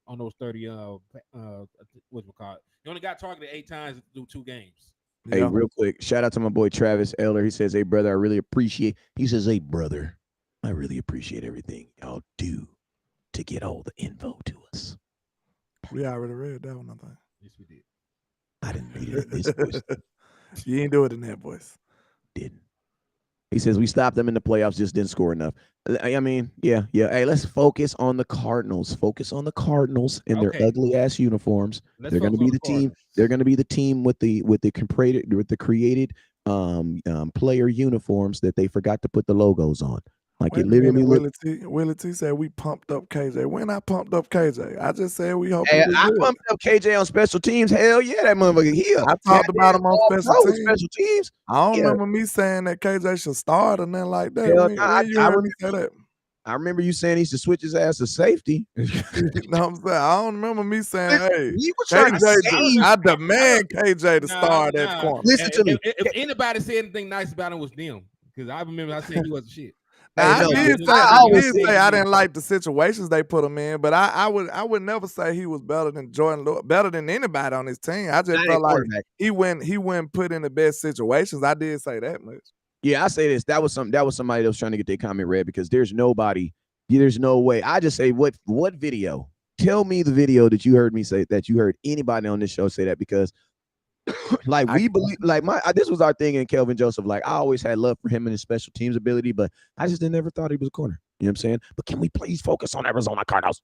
What's it called? He only got targeted 8 times through 2 games. Hey, real quick, shout out to my boy Travis Eller. He says, "Hey, brother, I really appreciate." He says, "Hey, brother, I really appreciate everything y'all do to get all the info to us." We already read that one, I think. Yes, we did. I didn't read it in this voice. You ain't do it in that voice. Didn't. He says we stopped them in the playoffs, just didn't score enough. I mean, yeah. Hey, let's focus on the Cardinals. Focus on the Cardinals in their ugly ass uniforms. They're going to be the team. They're going to be the team with the created player uniforms that they forgot to put the logos on. Like it literally. Willie T said we pumped up KJ. When I pumped up KJ, I just said we hope. Hey, I pumped up KJ on special teams. Hell yeah, that motherfucker here. I talked about him on special teams. I don't Yeah. remember me saying that KJ should start or nothing like that. Hell, When you heard me say that? I remember you saying he should switch his ass to safety. You know what I'm saying? I don't remember me saying, hey, We were trying to save. I demand KJ to start at corner. Listen to me. If anybody said anything nice about him, was them, because I remember I said he wasn't shit. Now, Hey, no, I did say I didn't like the situations they put him in, but I would never say he was better than Jordan Lewis, better than anybody on his team. I just felt like he wouldn't put in the best situations. I did say that much. Yeah, I say this. That was somebody that was trying to get their comment read, because there's no way. I just say what video? Tell me the video that you heard me say, that you heard anybody on this show say that, because like we believe, like this was our thing in Kelvin Joseph. Like, I always had love for him and his special teams ability, but I just never thought he was a corner. You know what I'm saying? But can we please focus on Arizona Cardinals?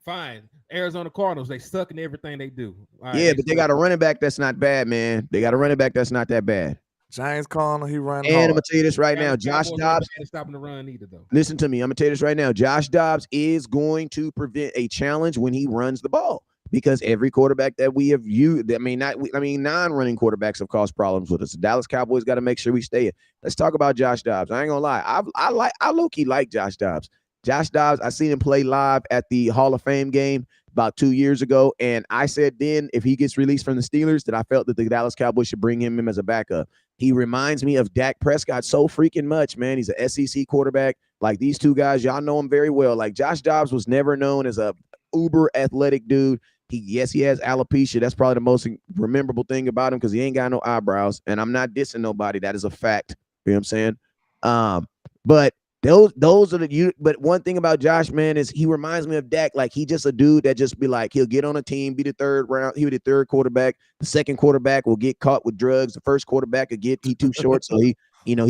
Fine. Arizona Cardinals, they suck in everything they do. All right, Yeah, they but they suck. got a running back that's not bad, man. They got a running back that's not that bad. James Conner, he run And I'm hard. gonna tell you this right now, Dallas Josh Cowboys ain't Dobbs. bad at stopping the run either, though. Listen to me. I'm gonna tell you this right now. Josh Dobbs is going to prevent a challenge when he runs the ball because every quarterback that we have used, non-running quarterbacks have caused problems with us. The Dallas Cowboys got to make sure we stay in. Let's talk about Josh Dobbs. I ain't gonna lie. I low key like Josh Dobbs. Josh Dobbs, I seen him play live at the Hall of Fame game about 2 years ago, and I said then if he gets released from the Steelers, that I felt that the Dallas Cowboys should bring him in as a backup. He reminds me of Dak Prescott so freaking much, man. He's an SEC quarterback. Like these two guys, y'all know him very well. Like Josh Dobbs was never known as a uber athletic dude. He has alopecia. That's probably the most memorable thing about him because he ain't got no eyebrows. And I'm not dissing nobody. That is a fact. You know what I'm saying? But those are but one thing about Josh, man, is he reminds me of Dak. Like he just a dude that just be like, he'll get on a team, be the third round, he'll be the third quarterback. The second quarterback will get caught with drugs. The first quarterback will he too short, so he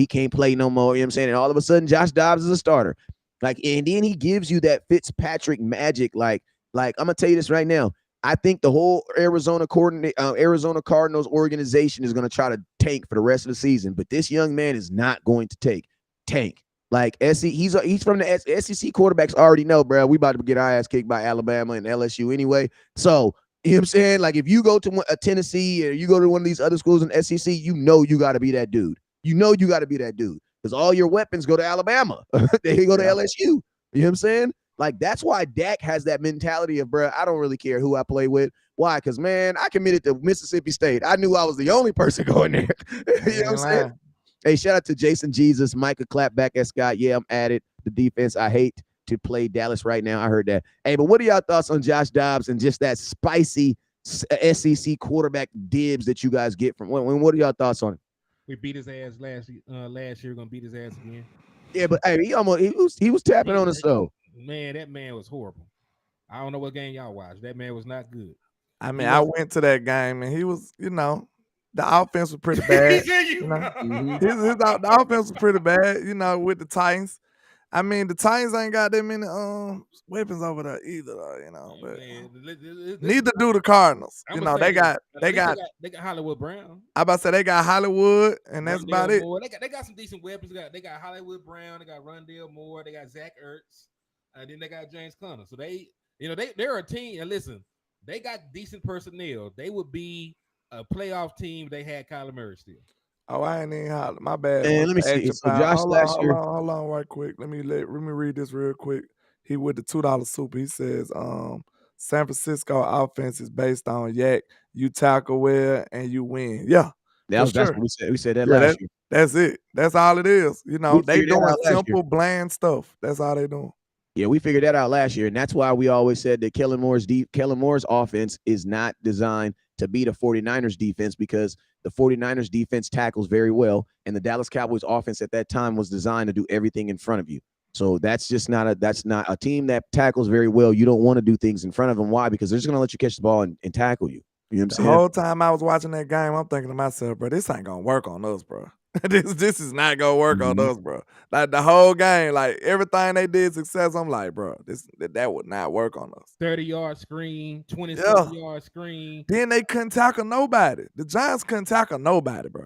can't play no more. You know what I'm saying? And all of a sudden, Josh Dobbs is a starter. Like, and then he gives you that Fitzpatrick magic. Like I'm gonna tell you this right now. I think the whole Arizona Cardinals organization is going to try to tank for the rest of the season, but this young man is not going to tank. Like he's from the SEC quarterbacks already know, bro. We about to get our ass kicked by Alabama and LSU anyway. So you know what I'm saying? Like if you go to a Tennessee or you go to one of these other schools in SEC, you know you got to be that dude. You know you got to be that dude because all your weapons go to Alabama. They go to LSU. You know what I'm saying? Like that's why Dak has that mentality of, bro, I don't really care who I play with. Why? Because man, I committed to Mississippi State. I knew I was the only person going there. You know what I'm saying? Hey, shout out to Jason Jesus, Micah Clapback at Scott. Yeah, I'm at it. The defense, I hate to play Dallas right now. I heard that. Hey, but what are y'all thoughts on Josh Dobbs and just that spicy SEC quarterback dibs that you guys get from? What are y'all thoughts on it? We beat his ass last year. We're gonna beat his ass again. Yeah, but hey, he was tapping on us though. Man, that man was horrible. I don't know what game y'all watched. That man was not good. I mean, I went to that game and he was, the offense was pretty bad. The offense was pretty bad, with the Titans. I mean, the Titans ain't got that many weapons over there either, but neither do the Cardinals. They got Hollywood Brown. I about to say they got Hollywood, and that's about it. Moore. They got some decent weapons. They got Hollywood Brown. They got Rondale Moore. They got Zach Ertz. And then they got James Conner. So they're a team. And listen, they got decent personnel. They would be a playoff team if they had Kyler Murray still. Oh, I ain't even holler. My bad. And let me see. So Josh last year. Hold on, right quick. Let me read this real quick. He with the $2 super. He says, San Francisco offense is based on yak. You tackle well and you win. Yeah. That's what we said. We said that last year. That's it. That's all it is. They doing simple, bland stuff. That's all they doing. Yeah, we figured that out last year, and that's why we always said that Kellen Moore's offense is not designed to beat a 49ers defense because the 49ers defense tackles very well, and the Dallas Cowboys offense at that time was designed to do everything in front of you. So that's not a team that tackles very well. You don't want to do things in front of them. Why? Because they're just going to let you catch the ball and tackle you. You know what I'm saying? The whole time I was watching that game, I'm thinking to myself, bro, this ain't going to work on us, bro. This is not gonna work on us, bro. Like the whole game, like everything they did success. I'm like, bro, that would not work on us. 30-yard screen, 27-yard screen. Then they couldn't tackle nobody. The Giants couldn't tackle nobody, bro.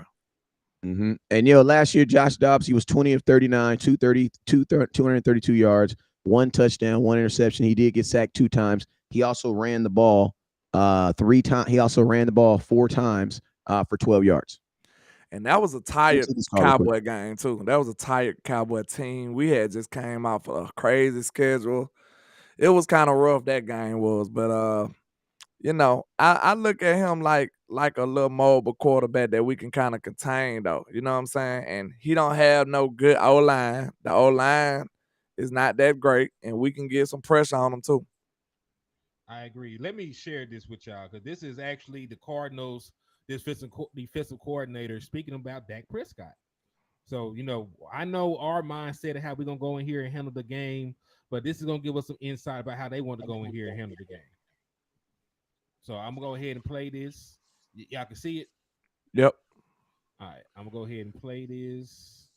Mm-hmm. And last year Josh Dobbs, he was 20 of 39, 232 yards, 1 touchdown, 1 interception. He did get sacked 2 times. He also ran the ball 3 times. He also ran the ball 4 times for 12 yards. And that was a tired Cowboy game, too. That was a tired Cowboy team. We had just came off a crazy schedule. It was kind of rough, that game was. But, I look at him like a little mobile quarterback that we can kind of contain, though. You know what I'm saying? And he don't have no good O-line. The O-line is not that great, and we can get some pressure on him, too. I agree. Let me share this with y'all because this is actually the Cardinals' defensive coordinator speaking about Dak Prescott. So, I know our mindset of how we're going to go in here and handle the game, but this is going to give us some insight about how they want to go in here and handle the game. So I'm going to go ahead and play this. Y'all can see it? Yep. All right. I'm going to go ahead and play this.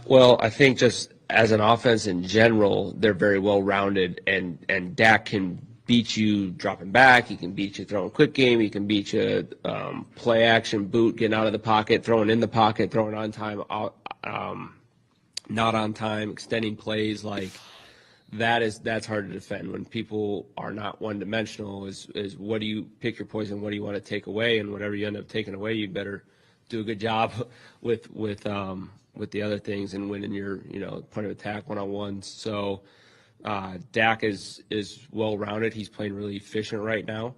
Well, I think just as an offense in general, they're very well rounded, and Dak can beat you dropping back. He can beat you throwing quick game. He can beat you play action, boot, getting out of the pocket, throwing in the pocket, throwing on time, not on time, extending plays. Like that's hard to defend when people are not one dimensional. Is what do you pick your poison? What do you want to take away? And whatever you end up taking away, you better do a good job with the other things and winning your point of attack one-on-ones. So Dak is well rounded. He's playing really efficient right now,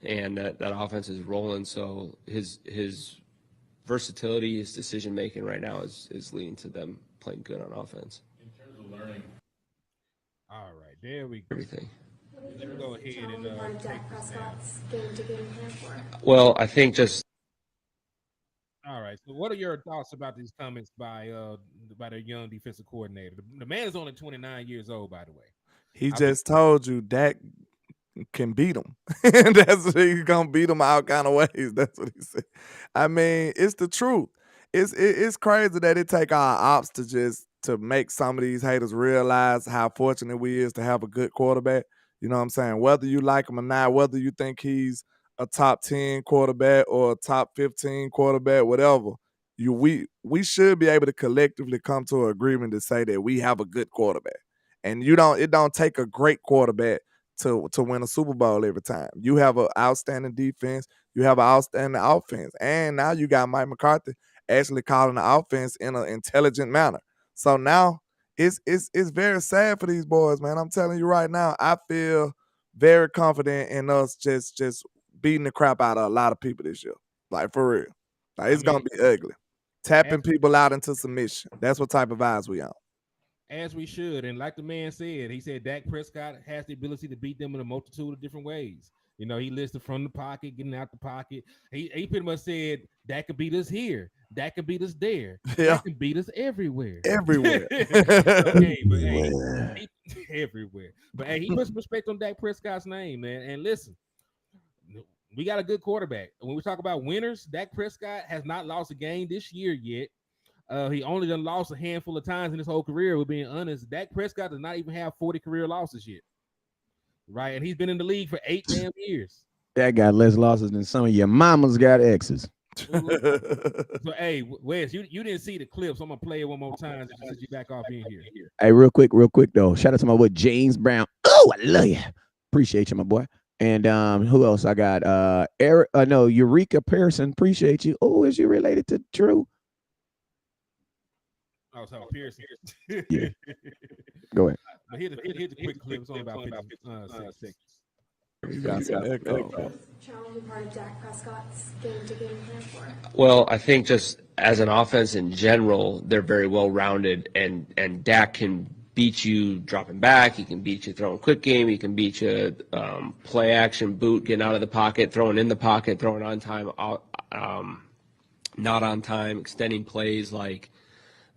and that offense is rolling. So his versatility, his decision making right now is leading to them playing good on offense. In terms of learning. All right, there we go. Everything. Let me go ahead and Dak Prescott's game-to-game handle. Well, I think just. All right. So, what are your thoughts about these comments by their young defensive coordinator? The man is only 29 years old, by the way. He just told you Dak can beat him. That's what he's gonna beat him all kind of ways. That's what he said. I mean, it's the truth. It's crazy that it take our ops to make some of these haters realize how fortunate we is to have a good quarterback. You know what I'm saying? Whether you like him or not, whether you think he's a top 10 quarterback or a top 15 quarterback, whatever, we should be able to collectively come to an agreement to say that we have a good quarterback. And it don't take a great quarterback to win a Super Bowl every time. You have an outstanding defense, you have an outstanding offense, and now you got Mike McCarthy actually calling the offense in an intelligent manner. So now it's very sad for these boys, man. I'm telling you right now, I feel very confident in us just beating the crap out of a lot of people this year. Like, for real. Like, it's going to be ugly. Tapping people out into submission. That's what type of vibes we on. As we should. And like the man said, he said Dak Prescott has the ability to beat them in a multitude of different ways. You know, he listed from the pocket, getting out the pocket. He pretty much said Dak can beat us here. Dak can beat us there. Yeah. Dak can beat us everywhere. Everywhere. Everywhere. But hey, he put some respect on Dak Prescott's name, man. And listen, we got a good quarterback. When we talk about winners, Dak Prescott has not lost a game this year yet. He only done lost a handful of times in his whole career. We're being honest. Dak Prescott does not even have 40 career losses yet. Right, and he's been in the league for 8 damn years. That got less losses than some of your mamas got exes. So, hey, Wes, you didn't see the clip, so I'm gonna play it one more time since you back off in here. Hey, real quick though. Shout out to my boy James Brown. Oh, I love you. Appreciate you, my boy. And who else I got? Eureka Pearson. Appreciate you. Oh, is you related to Drew? Oh, so Pearson. Yeah. Go ahead. But here's the quick clip. It's only about 6 seconds. Challenging part of Dak Prescott's game-to-game handle. Well, I think just as an offense in general, they're very well rounded, and Dak can beat you dropping back. He can beat you throwing quick game. He can beat you play action, boot, getting out of the pocket, throwing in the pocket, throwing on time, not on time, extending plays. Like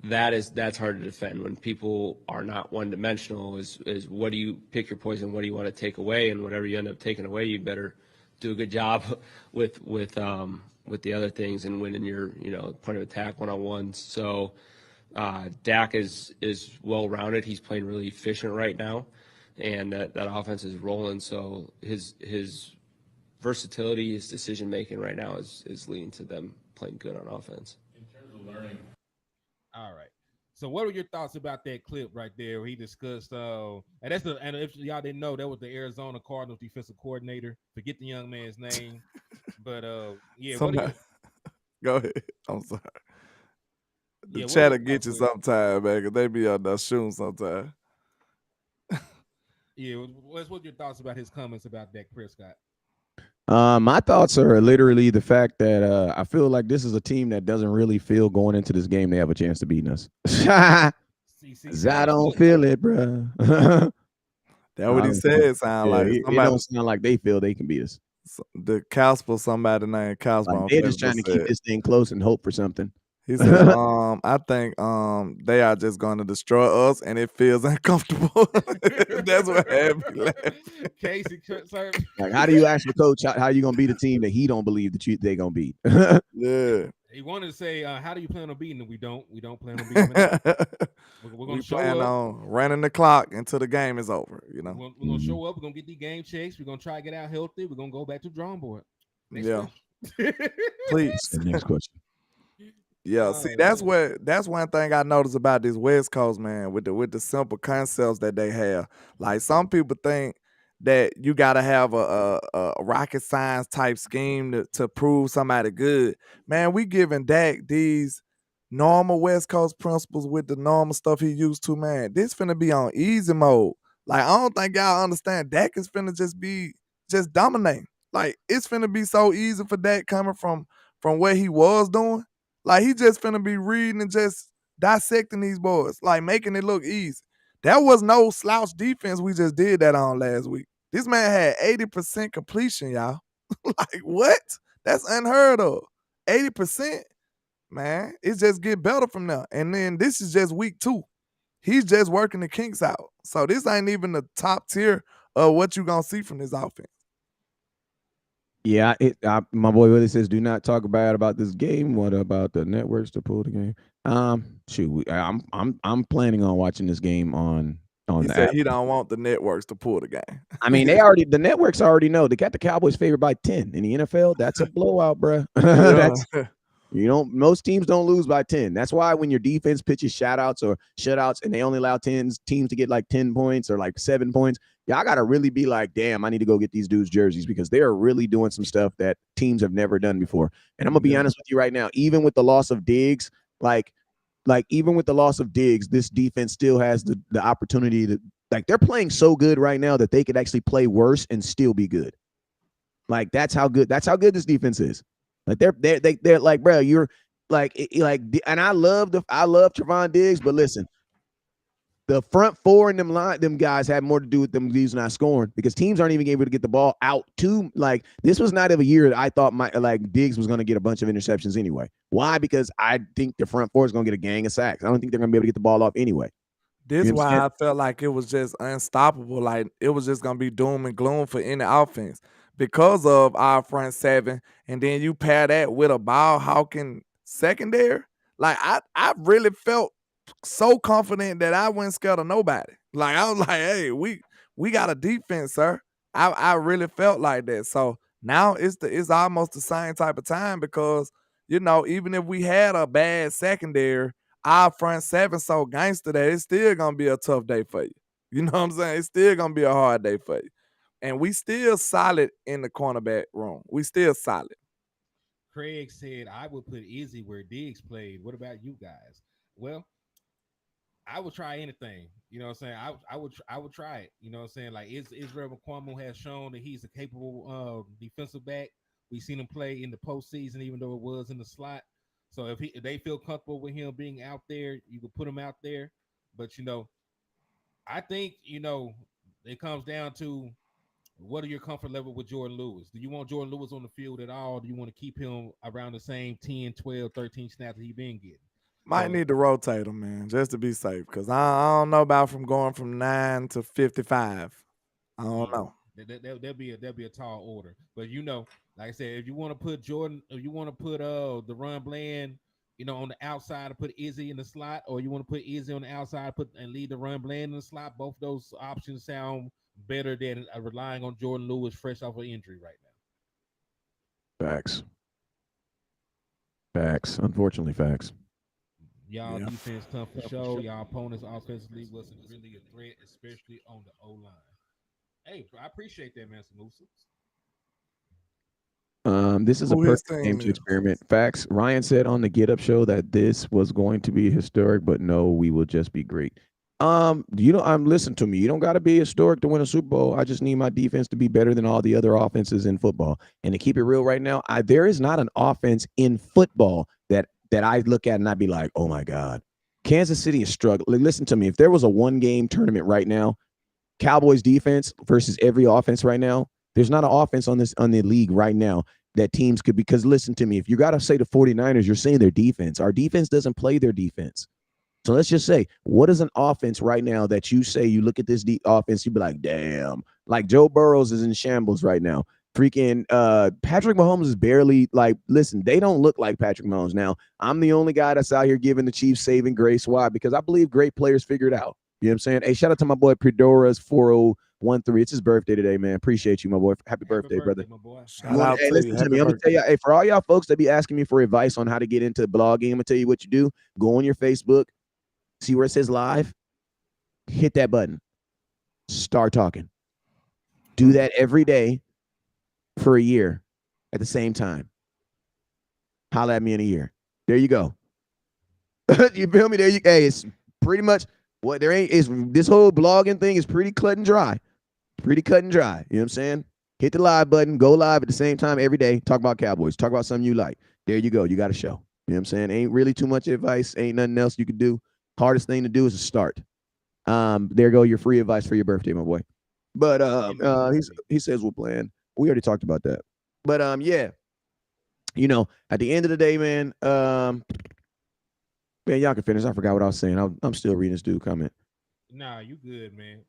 that's hard to defend when people are not one dimensional. Is what do you pick your poison? What do you want to take away? And whatever you end up taking away, you better do a good job with the other things and winning your point of attack one-on-ones. So Dak is well rounded. He's playing really efficient right now, and that offense is rolling. So his versatility, his decision making right now is leading to them playing good on offense. In terms of learning. All right. So what were your thoughts about that clip right there where he discussed and if y'all didn't know, that was the Arizona Cardinals defensive coordinator. Forget the young man's name. But yeah, go ahead. I'm sorry. The chat will get you sometime, man, because they be on that shooting sometime. Yeah, what's your thoughts about his comments about Dak Prescott? My thoughts are literally the fact that I feel like this is a team that doesn't really feel going into this game they have a chance of beating us. I don't feel it, bro. That's what he said. Sound like it don't sound like they feel they can beat us. The Casper, somebody named Casper. Like they're just trying to keep this thing close and hope for something. He said, I think they are just going to destroy us, and it feels uncomfortable. That's what had me laughing. Casey, like, how do you actually coach? How you going to beat a team that he don't believe that they going to beat? Yeah. He wanted to say, "How do you plan on beating them?" We don't. We don't plan on beating them. We're We gonna show plan up. on running the clock until the game is over. We're gonna show up. We're gonna get these game checks. We're gonna try to get out healthy. We're gonna go back to the drawing board. Next Yeah, question. please. Next question. Yeah, Oh, see, man. that's one thing I noticed about this West Coast, man, with the simple concepts that they have. Like some people think that you gotta have a rocket science type scheme to prove somebody good. Man, we giving Dak these normal West Coast principles with the normal stuff he used to, man. This finna be on easy mode. Like, I don't think y'all understand. Dak is finna just dominating. Like, it's finna be so easy for Dak coming from what he was doing. Like, he just finna be reading and just dissecting these boys, like making it look easy. That was no slouch defense we just did that on last week. This man had 80% completion, y'all. Like, what? That's unheard of. 80%, man. It just get better from there. And then this is just week 2. He's just working the kinks out. So this ain't even the top tier of what you gonna see from this offense. Yeah, my boy Willie says, "Do not talk bad about this game. What about the networks to pull the game?" I'm planning on watching this game on He the said app. he don't want the networks to pull the game. I mean, the networks already know they got the Cowboys favored by 10 in the NFL. That's a blowout, bro. That's most teams don't lose by 10. That's why when your defense pitches shoutouts or shutouts and they only allow teams to get like 10 points or like 7 points, y'all got to really be like, damn, I need to go get these dudes jerseys because they are really doing some stuff that teams have never done before. And I'm going to be honest with you right now, even with the loss of Diggs, even with the loss of Diggs, this defense still has the opportunity to, like, they're playing so good right now that they could actually play worse and still be good. Like, that's how good this defense is. Like they're like, bro, you're like, and I love Trevon Diggs, but listen, the front four and them guys had more to do with them these not scoring because teams aren't even able to get the ball out to, like, this was not of a year that I thought Diggs was going to get a bunch of interceptions anyway. Why? Because I think the front four is going to get a gang of sacks. I don't think they're going to be able to get the ball off anyway. This why I felt like it was just unstoppable. Like, it was just gonna be doom and gloom for any offense because of our front seven, and then you pair that with a ball hawking secondary. Like, I really felt so confident that I wasn't scared of nobody. Like, I was like, hey, we got a defense, sir. I really felt like that. So now it's almost the same type of time because, even if we had a bad secondary, our front seven so gangster that it's still gonna be a tough day for you. You know what I'm saying? It's still gonna be a hard day for you. And we still solid in the cornerback room. We still solid. Craig said, "I would put Izzy where Diggs played. What about you guys?" Well, I would try anything. You know what I'm saying? I would try it. You know what I'm saying? Like, Israel McCormick has shown that he's a capable defensive back. We've seen him play in the postseason, even though it was in the slot. So if they feel comfortable with him being out there, you can put him out there. But I think it comes down to what are your comfort level with Jordan Lewis? Do you want Jordan Lewis on the field at all? Do you want to keep him around the same 10, 12, 13 snaps that he's been getting? Might need to rotate him, man, just to be safe. Because I don't know about going from 9 to 55. I don't know. There'll be a tall order. But like I said, if you want to put Jordan, if you want to put the Run Bland, on the outside and put Izzy in the slot, or you want to put Izzy on the outside and leave the Run Bland in the slot, both those options sound better than relying on Jordan Lewis fresh off an injury right now. Facts. Unfortunately, facts. Y'all defense tough for sure. Y'all opponents offensively wasn't really a threat, especially on the O-line. Hey, I appreciate that, man, Samusa. This is a perfect game to experiment. Facts. Ryan said on the Get Up show that this was going to be historic, but no, we will just be great. Listen to me. You don't got to be historic to win a Super Bowl. I just need my defense to be better than all the other offenses in football. And to keep it real right now, there is not an offense in football that I look at and I'd be like, oh my God, Kansas City is struggling. Listen to me. If there was a 1-game tournament right now, Cowboys defense versus every offense right now, there's not an offense on the league right now that teams could, because listen to me, if you got to say the 49ers, you're saying their defense. Our defense doesn't play their defense. So let's just say, what is an offense right now that you say, you look at this offense, you be like, damn, like Joe Burrows is in shambles right now. Freaking Patrick Mahomes is barely like, listen, they don't look like Patrick Mahomes. Now, I'm the only guy that's out here giving the Chiefs saving grace. Why? Because I believe great players figure it out. You know what I'm saying? Hey, shout out to my boy Predora's 4013. It's his birthday today, man. Appreciate you, my boy. Happy birthday, brother. my boy. Shout out Hey, to listen you. to me. Happy I'm gonna tell birthday. you, hey, for all y'all folks that be asking me for advice on how to get into blogging, I'm gonna tell you what you do. Go on your Facebook, see where it says live, hit that button, start talking. Do that every day for a year at the same time. Holla at me in a year. There you go. You feel me? There you go. Hey, it's pretty much what there ain't is this whole blogging thing is pretty cut and dry. Pretty cut and dry. You know what I'm saying? Hit the live button, go live at the same time every day. Talk about Cowboys. Talk about something you like. There you go. You got a show. You know what I'm saying? Ain't really too much advice. Ain't nothing else you could do. Hardest thing to do is to start. There go your free advice for your birthday, my boy. But he says we're playing. We already talked about that. But yeah. You know, at the end of the day, man, man, y'all can finish. I forgot what I was saying. I'm still reading this dude comment. Nah, you good, man.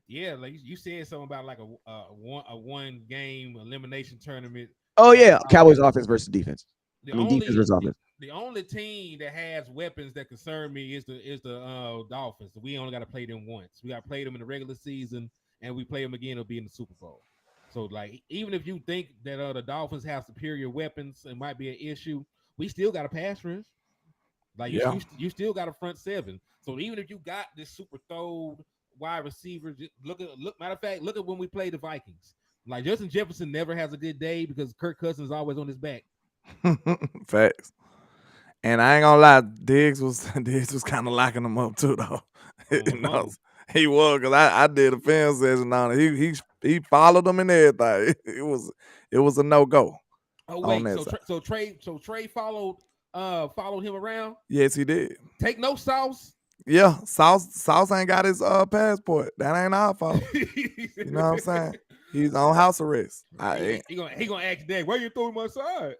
Yeah, like you said something about like a one game elimination tournament. Oh yeah, Cowboys offense versus defense. Defense versus offense. The only team that has weapons that concern me is the Dolphins. We only got to play them once. We got to play them in the regular season, and we play them again. It'll be in the Super Bowl. So, like, even if you think that the Dolphins have superior weapons, it might be an issue. We still got a pass rush. Like, you still got a front seven. So even if you got this super throwed wide receiver, matter of fact, look at when we play the Vikings. Like, Justin Jefferson never has a good day because Kirk Cousins is always on his back. Facts. And I ain't gonna lie, Diggs was kind of locking him up too, though. You know, he was, because I did a film session on it. He followed him and everything. It was a no-go. Oh wait, so Trey followed him around? Yes, he did. Take no sauce. Yeah, Sauce ain't got his passport. That ain't our fault. You know what I'm saying? He's on house arrest. He gonna ask Dak, why you throwing my side?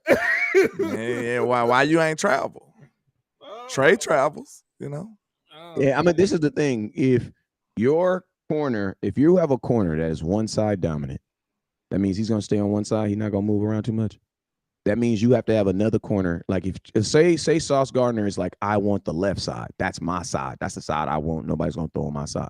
Yeah, why you ain't travel? Trey travels, you know. Yeah, I mean, this is the thing. If you have a corner that is one side dominant, that means he's gonna stay on one side. He's not gonna move around too much. That means you have to have another corner. Like if say Sauce Gardner is like, I want the left side. That's my side. That's the side I want. Nobody's gonna throw on my side.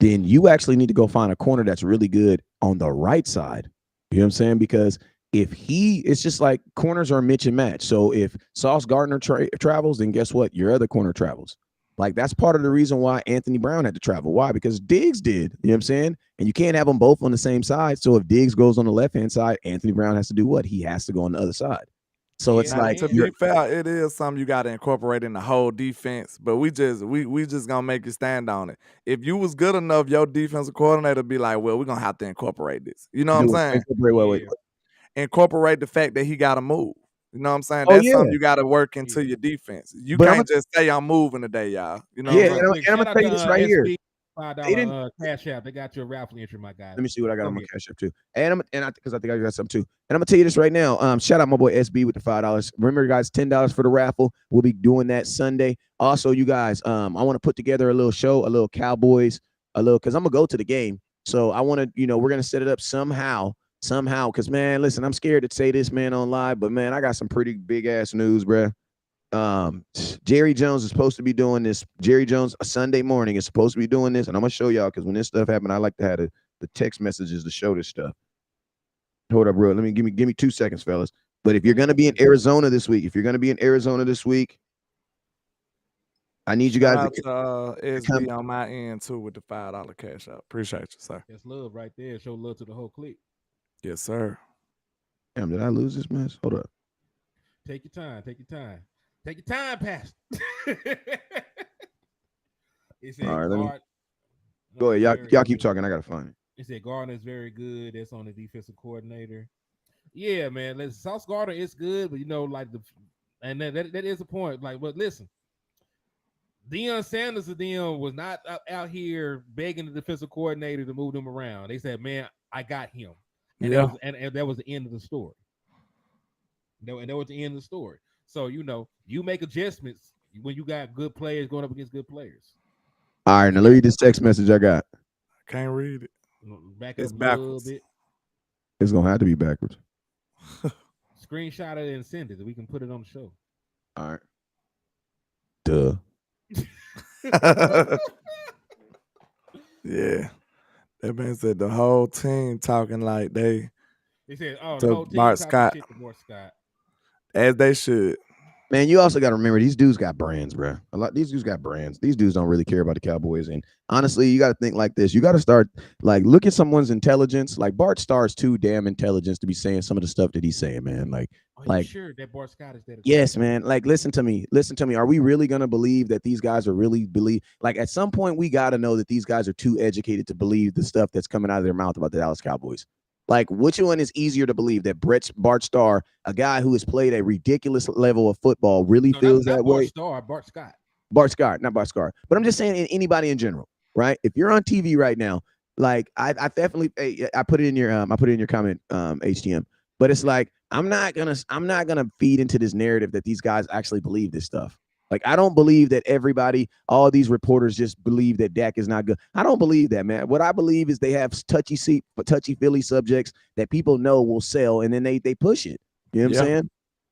Then you actually need to go find a corner that's really good on the right side. You know what I'm saying? Because it's just like corners are Mitch and match. So if Sauce Gardner travels, then guess what? Your other corner travels. Like, that's part of the reason why Anthony Brown had to travel. Why? Because Diggs did. You know what I'm saying? And you can't have them both on the same side. So if Diggs goes on the left-hand side, Anthony Brown has to do what? He has to go on the other side. So it's like, to be fair, it is something you got to incorporate in the whole defense. But we just gonna make you stand on it. If you was good enough, your defensive coordinator be like, well, we're gonna have to incorporate this. You know what I'm saying? Incorporate the fact that he got to move. You know what I'm saying? That's something you got to work into your defense. You can't just say I'm moving today, y'all. You know? Yeah, and I'm gonna tell you this right here. $5 cash app. They got your raffle entry, my guy. Let me see what I got on my cash app too. Because I think I got something too. And I'm gonna tell you this right now. Shout out my boy SB with the $5. Remember, guys, $10 for the raffle. We'll be doing that Sunday. Also, you guys, I want to put together a little show, a little Cowboys, because I'm gonna go to the game. So I want to, we're gonna set it up somehow. Because, man, listen, I'm scared to say this, man, on live, but man, I got some pretty big ass news, bruh. Jerry Jones is supposed to be doing this. Jerry Jones, a Sunday morning, is supposed to be doing this, and I'm gonna show y'all, because when this stuff happened, I like to have the text messages to show this stuff. Hold up, bro. Give me 2 seconds, fellas. But if you're gonna be in Arizona this week, I need you guys to SB on my end too with the $5 cash out. Appreciate you, sir. That's love right there. Show love to the whole clique. Yes, sir. Damn, did I lose this mess? Hold up. Take your time. Take your time, Pastor. All right, go ahead. Y'all keep talking. I gotta find it. It said Gardner is very good. That's on the defensive coordinator. Yeah, man. Sauce Gardner is good, but that is a point. Like, but listen, Deion Sanders of them was not out here begging the defensive coordinator to move them around. They said, "Man, I got him." And that was the end of the story. That was the end of the story. So, you make adjustments when you got good players going up against good players. All right, now let me read this text message I got. Can't read it. Back it's up backwards. A little bit. It's gonna have to be backwards. Screenshot it and send it. We can put it on the show. All right. Duh. Yeah. That man said the whole team talking like they He said, "Oh, the to whole team Bart talking Scott, shit to Bart Scott." as they should. Man, you also got to remember these dudes got brands, bro. A lot these dudes got brands. These dudes don't really care about the Cowboys. And honestly, you got to think like this. You got to start like look at someone's intelligence. Like Bart Starr's too damn intelligent to be saying some of the stuff that he's saying, man. Are you Like sure that Bart Scott is that? yes, man. Like listen to me. Listen to me. Are we really gonna believe that these guys are really believe? Like at some point, we got to know that these guys are too educated to believe the stuff that's coming out of their mouth about the Dallas Cowboys. Like, which one is easier to believe that Bart Starr, a guy who has played a ridiculous level of football, really No, feels not that Bart way? Starr, Bart Scott. Bart Scott, not Bart Scott. But I'm just saying, anybody in general, right? If you're on TV right now, like I definitely, I put it in your, I put it in your comment, HTM. But it's like I'm not gonna feed into this narrative that these guys actually believe this stuff. Like I don't believe that everybody, all these reporters just believe that Dak is not good. I don't believe that, man. What I believe is they have touchy feely subjects that people know will sell, and then they push it. You know what I'm saying?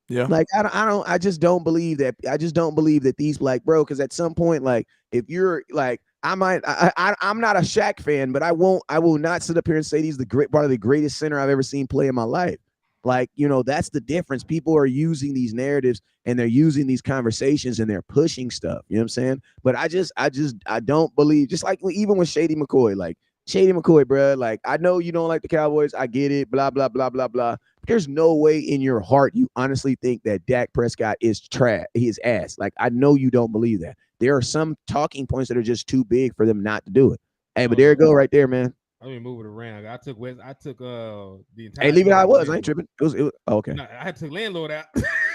Yeah. Like I just don't believe that. I just don't believe that these like bro. Because at some point, like if you're like I'm not a Shaq fan, but I will not sit up here and say he's the part of the greatest center I've ever seen play in my life. Like, that's the difference. People are using these narratives and they're using these conversations and they're pushing stuff. You know what I'm saying? But I don't believe, just like even with Shady McCoy, like Shady McCoy, bro, like I know you don't like the Cowboys. I get it, blah, blah, blah, blah, blah. But there's no way in your heart you honestly think that Dak Prescott is trash, his ass. Like, I know you don't believe that. There are some talking points that are just too big for them not to do it. Hey, but there you go right there, man. Let me move it around. I took the entire. Hey, leave it how it was. I ain't tripping. It was okay. No, I had to landlord out.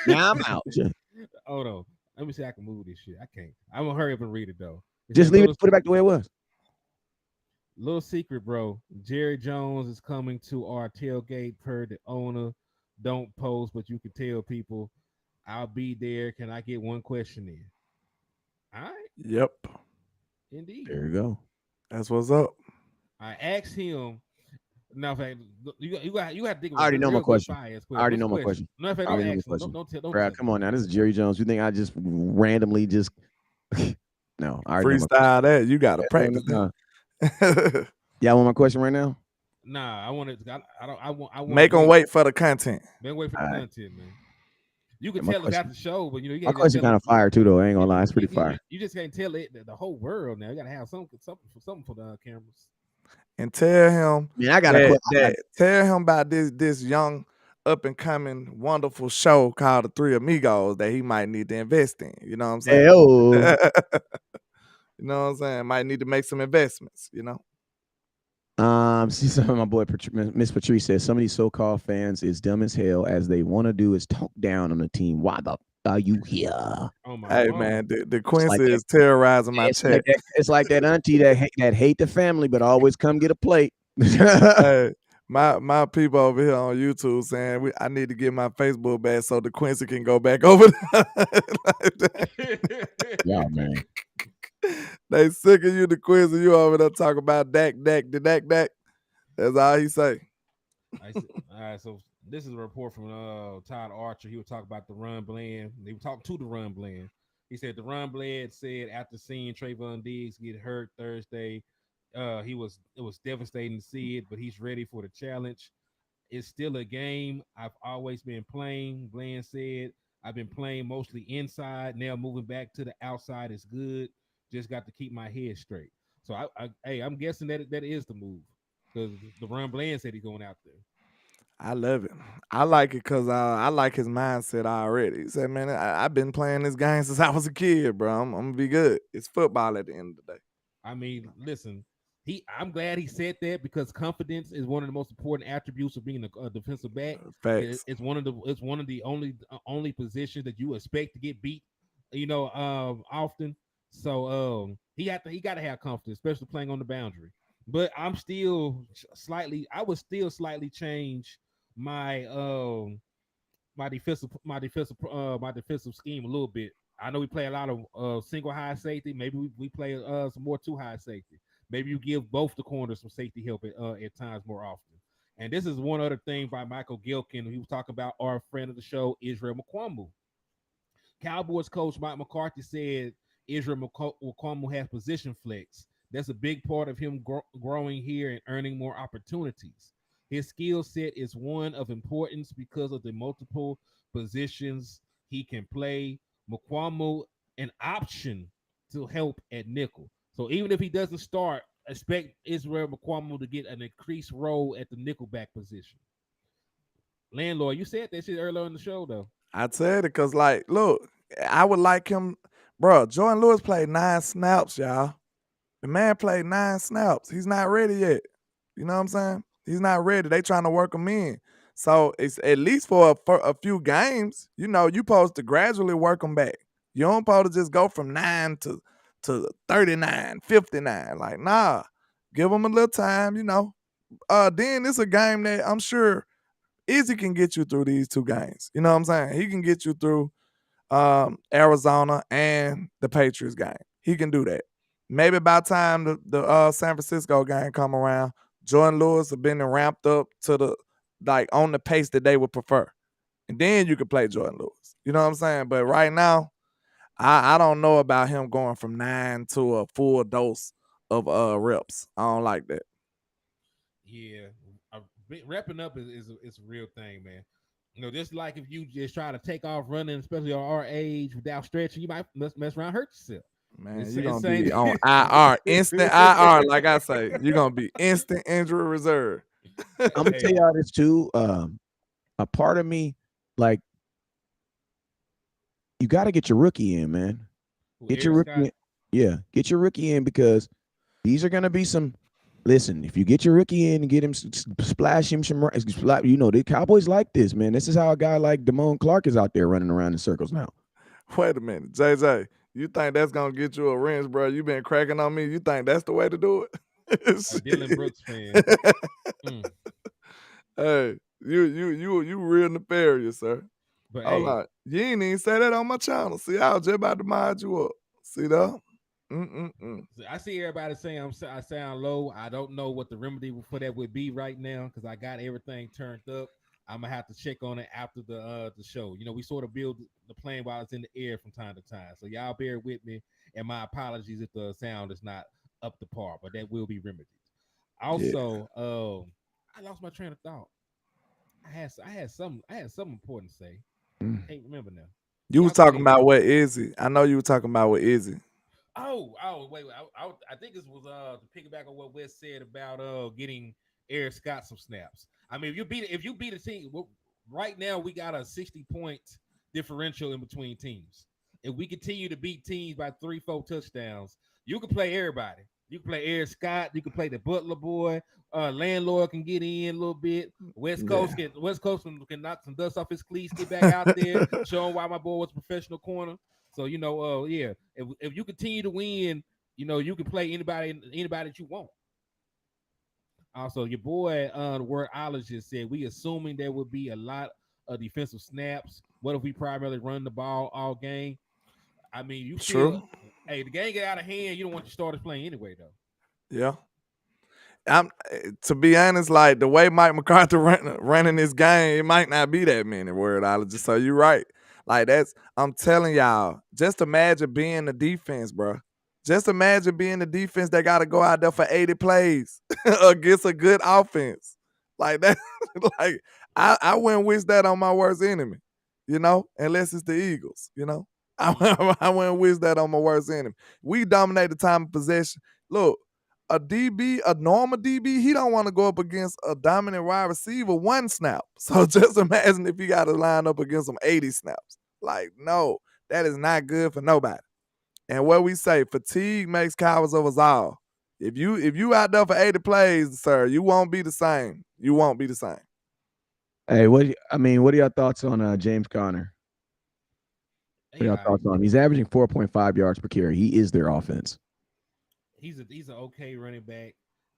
Now I'm out. Hold on. Let me see if I can move this shit. I can't. I'm gonna hurry up and read it though. Just leave it, put it back the way it was. Little secret, bro. Jerry Jones is coming to our tailgate per the owner. Don't post, but you can tell people I'll be there. Can I get one question in? All right. Yep. Indeed. There you go. That's what's up. I asked him. Now, in fact, you have to think. I already know my question. I already know my question. No, in fact, I already know my question. Bro, come on now. This is Jerry Jones. You think I just randomly just no? I already freestyle that. You got to practice that. Yeah, I want my question right now. Nah, I want it. I want. Make them wait for the content. Man, wait for the content, man. You can tell us after the show, but you my question kind of fire too, though. I ain't gonna lie, it's pretty fire. You just can't tell it the whole world now. You gotta have something for the cameras. And tell him, I got tell him about this young up and coming wonderful show called The Three Amigos that he might need to invest in. You know what I'm saying? You know what I'm saying? Might need to make some investments. See, some of my boy Miss Patrice says some of these so-called fans is dumb as hell. As they want to do is talk down on the team. Why the are you here? Oh my hey God. man, the Quincy is terrorizing my chat. It's like that auntie that hate the family but always come get a plate. Hey, my people over here on YouTube saying I need to get my Facebook back so the Quincy can go back over there. Yeah, man. They sick of you, the Quincy. You over there talking about Dak. That's all he say. All right, so this is a report from Todd Archer. He would talk about the run blend. They would talk to the run blend. He said the run blend said after seeing Trayvon Diggs get hurt Thursday, it was devastating to see it, but he's ready for the challenge. It's still a game I've always been playing. Bland said, I've been playing mostly inside. Now moving back to the outside is good. Just got to keep my head straight. So I'm guessing that is the move because the Ron Bland said he's going out there. I love it. I like it because I like his mindset already. He said, man, I've been playing this game since I was a kid, bro. I'm going to be good. It's football at the end of the day. I mean, listen, I'm glad he said that because confidence is one of the most important attributes of being a defensive back. Facts. It's one of the only positions that you expect to get beat, often. So he got to have confidence, especially playing on the boundary. But I would still slightly change my defensive scheme a little bit. I know we play a lot of single high safety. Maybe we play some more two high safety. Maybe you give both the corners some safety help at times more often. And this is one other thing by Michael Gilkin. He was talking about our friend of the show, Israel McQuamble. Cowboys coach Mike McCarthy said Israel McCormick has position flex. That's a big part of him growing here and earning more opportunities. His skill set is one of importance because of the multiple positions he can play. McCormick an option to help at nickel. So even if he doesn't start, expect Israel McCormick to get an increased role at the nickelback position. Landlord, you said that shit earlier in the show, though. I said it because, like, look, I would like him, bro. Jordan Lewis played 9 snaps, y'all. The man played 9 snaps. He's not ready yet. You know what I'm saying? He's not ready. They trying to work him in. So it's at least for a few games. You know, you supposed to gradually work him back. You don't supposed to just go from 9 to 39, 59. Like, nah, give him a little time. You know. Then it's a game that I'm sure Izzy can get you through these 2 games. You know what I'm saying? He can get you through Arizona and the Patriots game. He can do that. Maybe by the time the San Francisco game come around, Jordan Lewis have been ramped up to the on the pace that they would prefer. And then you could play Jordan Lewis. You know what I'm saying? But right now, I don't know about him going from 9 to a full dose of reps. I don't like that. Yeah, repping up is a real thing, man. You know, just like if you just try to take off running, especially at our age, without stretching, you might mess around, hurt yourself. Man, you're going to be on IR, instant IR, like I say. You're going to be instant injury reserve. I'm going to tell y'all this too. A part of me, like, you got to get your rookie in, man. Get your rookie in. Yeah, get your rookie in because these are going to be some. Listen, if you get your rookie in and get him, splash him some, you know, the Cowboys like this, man. This is how a guy like Damone Clark is out there running around in circles now. Wait a minute, JJ. You think that's going to get you a wrench, bro? You been cracking on me. You think that's the way to do it? A Dylan Brooks fan. Hey, you real nefarious, sir. But hold on. You ain't even say that on my channel. See, I was just about to mod you up. See that? I see everybody saying I sound low. I don't know what the remedy for that would be right now because I got everything turned up. I'm gonna have to check on it after the show. You know, we sort of build the plane while it's in the air from time to time. So y'all bear with me, and my apologies if the sound is not up to par, but that will be remedied. Also, I lost my train of thought. I had something important to say. Can't remember now. You was talking about what Izzy. I know you were talking about what Izzy. Oh, wait. I think this was to piggyback on what Wes said about getting Eric Scott some snaps. I mean, if you beat a team right now, we got a 60-point differential in between teams. If we continue to beat teams by 3-4 touchdowns, you can play everybody. You can play Eric Scott. You can play the Butler boy. Landlord can get in a little bit. West Coast can knock some dust off his cleats, get back out there, show him why my boy was a professional corner. So you know, if you continue to win, you know you can play anybody that you want. Also, your boy, the wordologist said we assuming there will be a lot of defensive snaps. What if we primarily run the ball all game? I mean, you still, hey, the game get out of hand. You don't want your starters playing anyway, though. Yeah. To be honest, like the way Mike McCarthy running this game, it might not be that many wordologists. So you're right. Like I'm telling y'all, just imagine being the defense, bro. Just imagine being the defense that got to go out there for 80 plays against a good offense. Like that, like I wouldn't wish that on my worst enemy, you know, unless it's the Eagles, you know. I wouldn't wish that on my worst enemy. We dominate the time of possession. Look, a normal DB, he don't want to go up against a dominant wide receiver 1 snap. So just imagine if you got to line up against them 80 snaps. Like, no, that is not good for nobody. And what we say, fatigue makes cowards of us all. If you out there for 80 plays, sir, you won't be the same. You won't be the same. Hey, what are your thoughts on James Conner? What are your thoughts on him? He's averaging 4.5 yards per carry. He is their offense. He's an okay running back.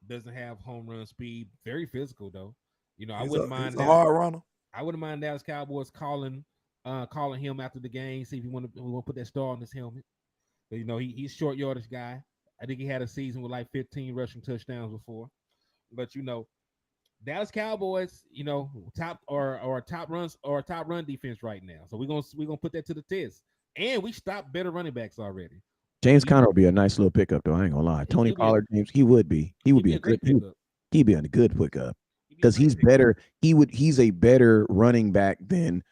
Doesn't have home run speed. Very physical though. You know, I wouldn't mind. He's a hard runner. I wouldn't mind Dallas Cowboys calling him after the game, see if we want to put that star on his helmet. But, you know, he's a short yardage guy. I think he had a season with like 15 rushing touchdowns before. But you know, Dallas Cowboys, top or top runs or top run defense right now. So we're gonna put that to the test. And we stopped better running backs already. James You- Conner would be a nice little pickup, though. I ain't gonna lie. Tony He'll be a, Pollard, James, he would be. He would he'll be be a a good. great pickup. He'd be a good pickup He'll be a because great he's pickup. better. He's a better running back than.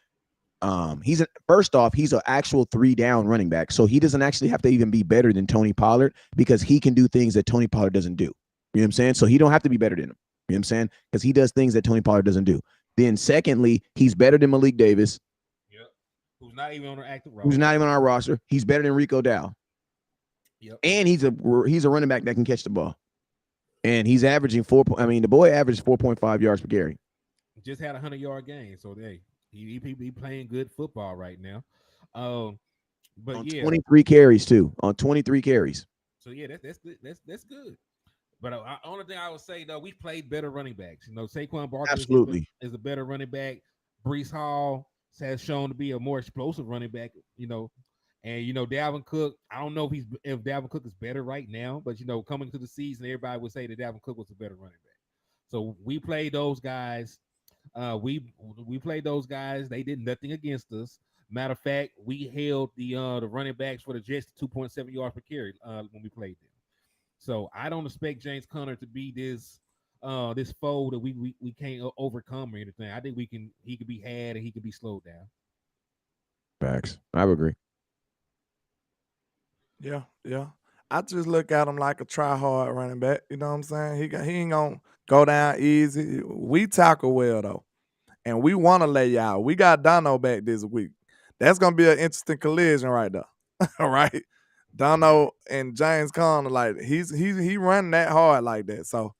First off, he's an actual 3-down running back, so he doesn't actually have to even be better than Tony Pollard because he can do things that Tony Pollard doesn't do. You know what I'm saying? So he don't have to be better than him. You know what I'm saying? Because he does things that Tony Pollard doesn't do. Then secondly, he's better than Malik Davis. Yep. Who's not even on our active roster. Who's not even on our roster. He's better than Rico Dow. Yep. And he's a running back that can catch the ball. And he's averaging the boy averaged 4.5 yards per carry. Just had a 100-yard game, so he playing good football right now. But On yeah, 23 carries too. On 23 carries. so yeah, that's good. That's good. But only thing I would say though, we played better running backs. Saquon Barkley Absolutely. is a better running back. Brees Hall has shown to be a more explosive running back. And Dalvin Cook. I don't know if Dalvin Cook is better right now, but coming to the season, everybody would say that Dalvin Cook was a better running back. So we played those guys. We played those guys. They did nothing against us. Matter of fact, we held the running backs for the Jets to 2.7 yards per carry when we played them. So I don't expect James Conner to be this foe that we can't overcome or anything. I think he could be had and he could be slowed down. Facts. I would agree. Yeah. I just look at him like a try hard running back. You know what I'm saying? He ain't gonna go down easy. We tackle well though, and we want to lay you out. We got Dono back this week. That's gonna be an interesting collision right there. All right, Dono and James Conner, like he running that hard like that. So,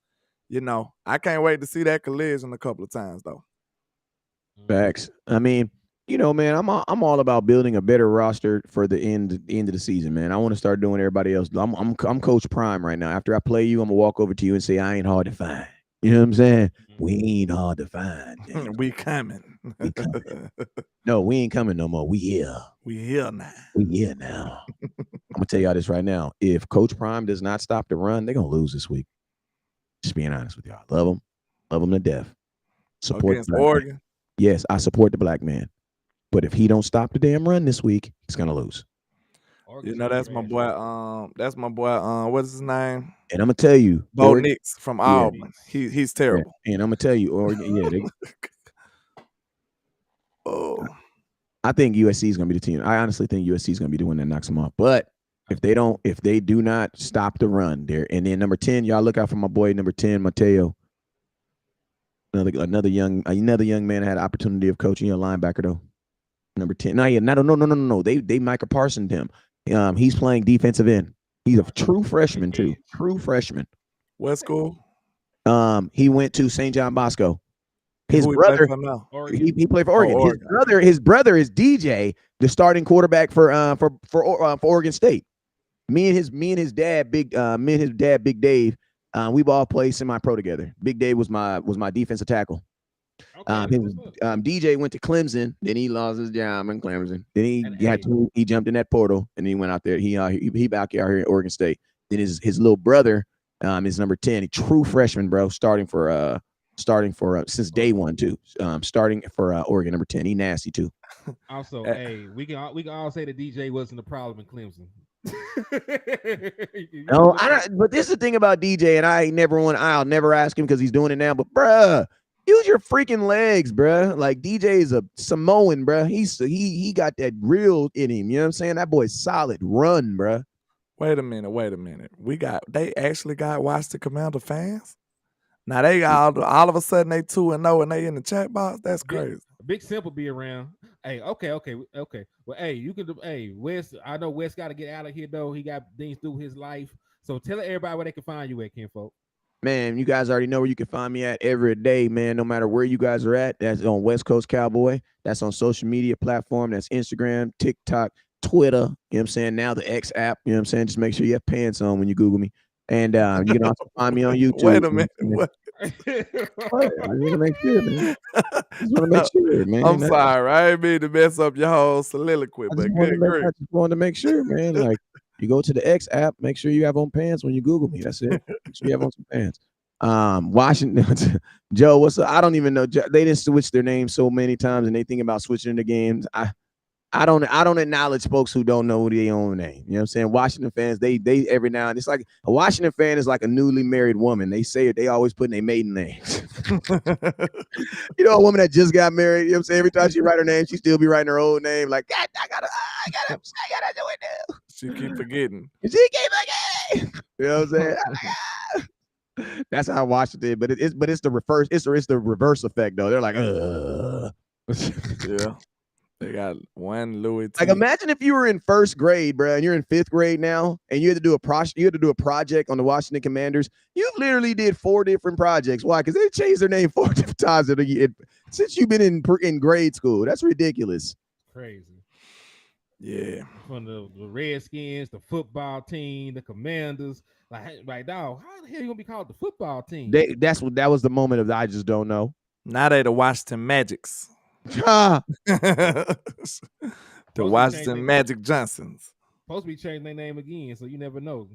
I can't wait to see that collision a couple of times though. Facts. I mean, man, I'm all about building a better roster for the end of the season, man. I want to start doing everybody else. I'm Coach Prime right now. After I play you, I'm gonna walk over to you and say I ain't hard to find. You know what I'm saying? We ain't hard to find. We coming. We coming. No, we ain't coming no more. We here. We here now. We here now. I'm gonna tell y'all this right now. If Coach Prime does not stop the run, they're gonna lose this week. Just being honest with y'all. Love them to death. Support Against Oregon. Yes, I support the black man. But if he don't stop the damn run this week, he's gonna lose. That's my boy. That's my boy. What's his name? And I'm gonna tell you, Bo Nix from Auburn. He's terrible. And I'm gonna tell you, Oregon. Oh, I think USC is gonna be the team. I honestly think USC is gonna be the one that knocks them off. But if they do not stop the run there, and then number 10, y'all look out for my boy number 10, Mateo. Another young man had an opportunity of coaching a linebacker though. Number 10. No. They Micah Parsons him. He's playing defensive end. He's a true freshman too. True freshman. What school? He went to St. John Bosco. His brother, he played for Oregon. Oregon. His brother is DJ, the starting quarterback for Oregon State. Me and his dad, Big Dave. We've all played semi-pro together. Big Dave was my defensive tackle. Okay, DJ went to Clemson, then he lost his job in Clemson. Then he jumped in that portal and he went out there. He back out here at Oregon State. Then his little brother is number 10, a true freshman, bro, starting for since day one too. Starting for Oregon, number 10. He nasty too. Also, we can all say that DJ wasn't the problem in Clemson. No, I don't. But this is the thing about DJ, and I'll never ask him because he's doing it now. But bruh, use your freaking legs, bruh. Like DJ is a Samoan, bruh. He got that real in him. You know what I'm saying? That boy's solid. Run, bruh. Wait a minute. They actually got Watch the Commander fans. Now they got all of a sudden they 2-0 and they in the chat box. That's crazy. Big Simple be around. Hey, okay. Well, Wes. I know Wes got to get out of here though. He got things through his life. So tell everybody where they can find you at, Kinfolk. Man, you guys already know where you can find me at every day, man. No matter where you guys are at, that's on West Coast Cowboy. That's on social media platform. That's Instagram, TikTok, Twitter. You know what I'm saying? Now the X app. You know what I'm saying? Just make sure you have pants on when you Google me. And you can also find me on YouTube. Wait a minute. What? I just want to make sure, man. I'm sorry. I ain't mean to mess up your whole soliloquy, but good grief. I just wanted to make sure, man. Like, you go to the X app, make sure you have on pants when you Google me. That's it. Make sure you have on some pants. Washington. Joe, what's up? I don't even know. They didn't switch their name so many times, and they think about switching the games. I don't acknowledge folks who don't know their own name. You know what I'm saying? Washington fans, they every now and it's like a Washington fan is like a newly married woman. They say it, they always put in their maiden names. You know, a woman that just got married, you know what I'm saying? Every time she write her name, she still be writing her old name. Like, God, I gotta do it now. She keep forgetting. She keep forgetting. You know what I'm saying? That's how Washington, but it's the reverse, it's the reverse effect though. They're like, Yeah. They got one Louis T. Like, imagine if you were in first grade, bro, and you're in fifth grade now, and you had to do a project on the Washington Commanders. You literally did 4 different projects. Why? Because they changed their name 4 different times since you've been in grade school. That's ridiculous. Crazy. Yeah. From the Redskins, the football team, the Commanders. Like, dog, how the hell you gonna be called the football team? That was the moment of I just don't know. Now they the Washington Magics. Ah. The Washington Magic Johnsons. Supposed to be changing their name again, so you never know.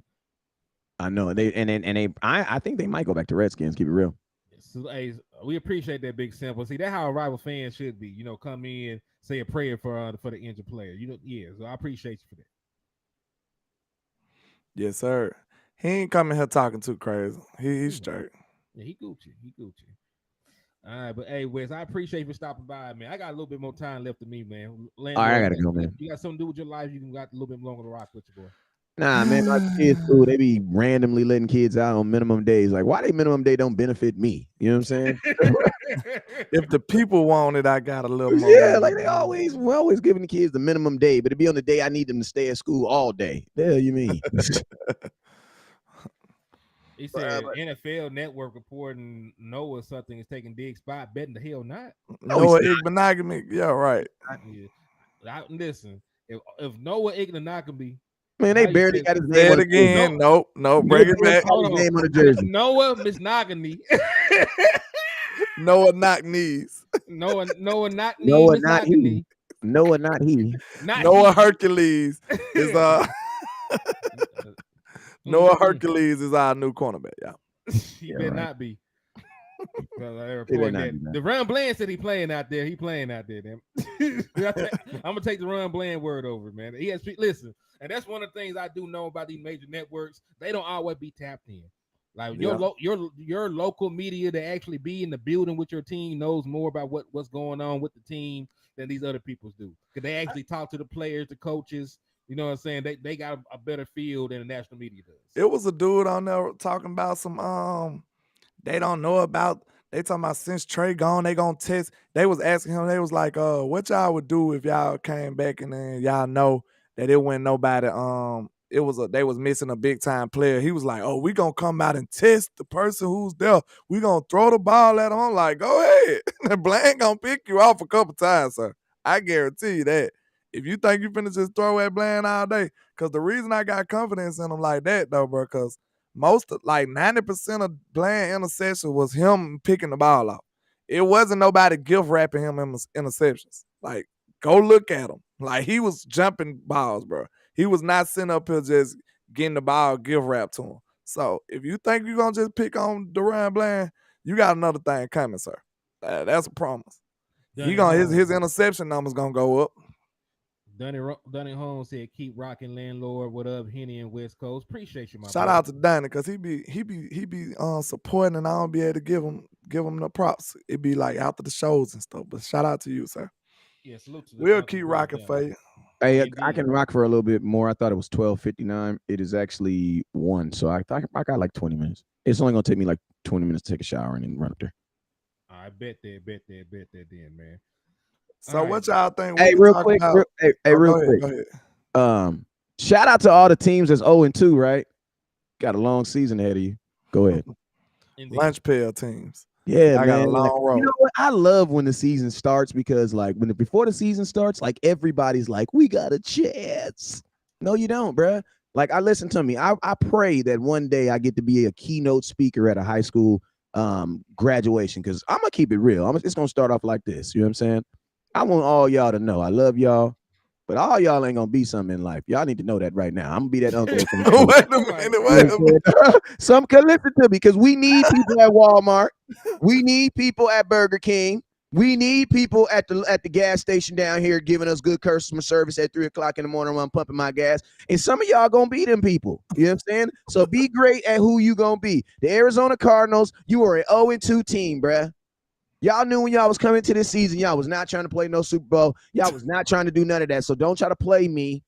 I know. I think they might go back to Redskins, keep it real. So, hey, we appreciate that, Big Simple. See, that's how a rival fan should be. You know, come in, say a prayer for the injured player. You know, yeah. So I appreciate you for that. Yes, sir. He ain't coming here talking too crazy. He's straight. Yeah, he Gucci. All right, but hey, Wes, I appreciate you for stopping by, man. I got a little bit more time left of me, man. All right, I gotta go, man. You got something to do with your life, you can got a little bit longer to rock with your boy. Nah, man, my kids school, they be randomly letting kids out on minimum days. Like, why they minimum day don't benefit me? You know what I'm saying? If the people want it, I got a little more. Yeah, like we're always giving the kids the minimum day, but it'd be on the day I need them to stay at school all day. The hell you mean? He said NFL Network reporting Noah something is taking Dig's spot. Betting the hell not. Noah Igbenogany. Yeah, right. Yeah. Listen, if Noah Igbenogany, man, they barely got his name. Say it again. Nope. Bring it back. His name on the jersey. Noah Misnogany. Noah knock knees. Noah not Noah not he. Noah not he. Noah Hercules is Noah Hercules is our new cornerback. Yeah, he better not be. The Ron Bland said he playing out there. He playing out there. Damn. I'm gonna take the Ron Bland word over, man. He has listen, and that's one of the things I do know about these major networks. They don't always be tapped in. Like your local media to actually be in the building with your team knows more about what's going on with the team than these other people do. Because they actually talk to the players, the coaches. You know what I'm saying? They got a better feel than the national media does. It was a dude on there talking about some they don't know about. They talking about since Trey gone, they gonna test. They was asking him. They was like, what y'all would do if y'all came back and then y'all know that it wasn't nobody. They was missing a big time player. He was like, oh, we gonna come out and test the person who's there. We gonna throw the ball at him. I'm like, go ahead. Bland gonna pick you off a couple times, sir. I guarantee you that. If you think you finna just throw at Bland all day, because the reason I got confidence in him like that, though, bro, because 90% of Bland interception was him picking the ball off. It wasn't nobody gift wrapping him in interceptions. Like, go look at him. Like, he was jumping balls, bro. He was not sitting up here just getting the ball gift wrapped to him. So, if you think you're going to just pick on Deron Bland, you got another thing coming, sir. That's a promise. His interception number's going to go up. Dunny Holmes said, "Keep rocking, landlord. What up, Henny and West Coast? Appreciate you, my Shout out to Dunny because he be supporting, and I don't be able to give him the props. It be like after the shows and stuff. But shout out to you, sir. Yeah, salute to we'll keep rocking for you. Hey, I can rock for a little bit more. I thought it was 12:59. It is actually 1, so I got like 20 minutes. It's only gonna take me like 20 minutes to take a shower and then run up there. I bet that then, man. So what y'all think? Hey, real quick. Go ahead. Shout out to all the teams that's 0-2, right? Got a long season ahead of you. Go ahead. Lunch pail teams. Yeah, I got a long road. You know what? I love when the season starts because, like, before the season starts, like everybody's like, "We got a chance." No, you don't, bruh. Like, listen to me. I pray that one day I get to be a keynote speaker at a high school graduation because I'm gonna keep it real. It's gonna start off like this. You know what I'm saying? I want all y'all to know I love y'all. But all y'all ain't gonna be something in life. Y'all need to know that right now. I'm gonna be that uncle. Wait a minute. Some can listen to me because we need people at Walmart. We need people at Burger King. We need people at the gas station down here giving us good customer service at 3 o'clock in the morning when I'm pumping my gas. And some of y'all gonna be them people. You know what I'm saying? So be great at who you gonna be. The Arizona Cardinals, you are an 0-2 team, bruh. Y'all knew when y'all was coming to this season, y'all was not trying to play no Super Bowl. Y'all was not trying to do none of that. So don't try to play me.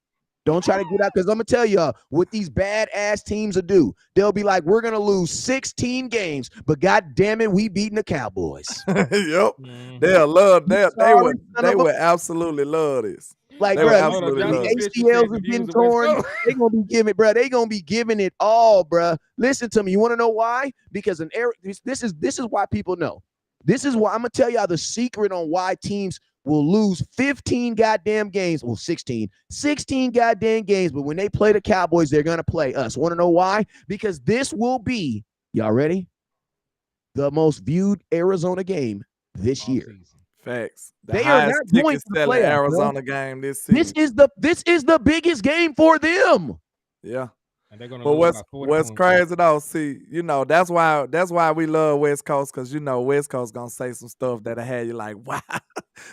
Don't try to get out, because I'm going to tell y'all what these bad-ass teams will do. They'll be like, we're going to lose 16 games, but God damn it, we beating the Cowboys. Yep. They'll love that. They would absolutely love this. Like, they bro, absolutely the love ACLs are getting torn. They're going to be giving it, bro. They're going to be giving it all, bro. Listen to me. You want to know why? Because this is why people know. This is why I'm going to tell y'all the secret on why teams will lose 15 goddamn games. Well, 16 goddamn games. But when they play the Cowboys, they're going to play us. Want to know why? Because this will be, y'all ready? The most viewed Arizona game this year. Facts. They are not going to the playoffs, Arizona game this season. This is the biggest game for them. Yeah. And they're gonna what's crazy though, see, that's why we love West Coast, because West Coast gonna say some stuff that'll have you like, wow.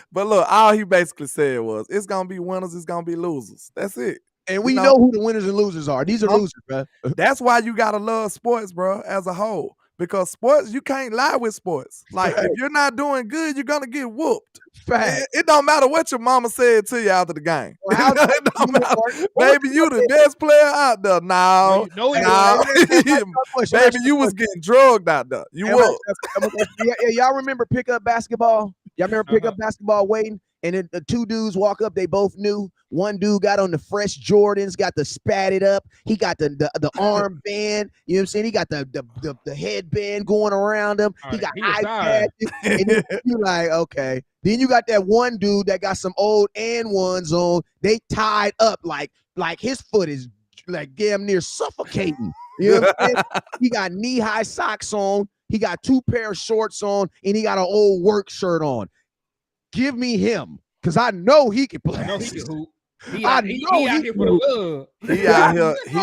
But look, all he basically said was it's gonna be winners, it's gonna be losers. That's it. And we know who the winners and losers are. These are losers, bro. That's why you gotta love sports, bro, as a whole. Because sports, you can't lie with sports. Like, if you're not doing good, you're gonna get whooped. It don't matter what your mama said to you after the game. It don't matter. Baby, you the best player out there. No. Baby, you was getting drugged out there. You was. Y'all remember pickup basketball? Y'all remember pickup basketball waiting? And then the two dudes walk up, they both knew. One dude got on the fresh Jordans, got the spatted up. He got the armband, you know what I'm saying? He got the headband going around him. He got eye patches. And you're like, okay. Then you got that one dude that got some old and ones on. They tied up like his foot is like damn near suffocating. You know what I'm saying? He got knee-high socks on. He got 2 pair of shorts on, and he got an old work shirt on. Give me him, because I know he can play. I know he can hoop. He out here for the love. He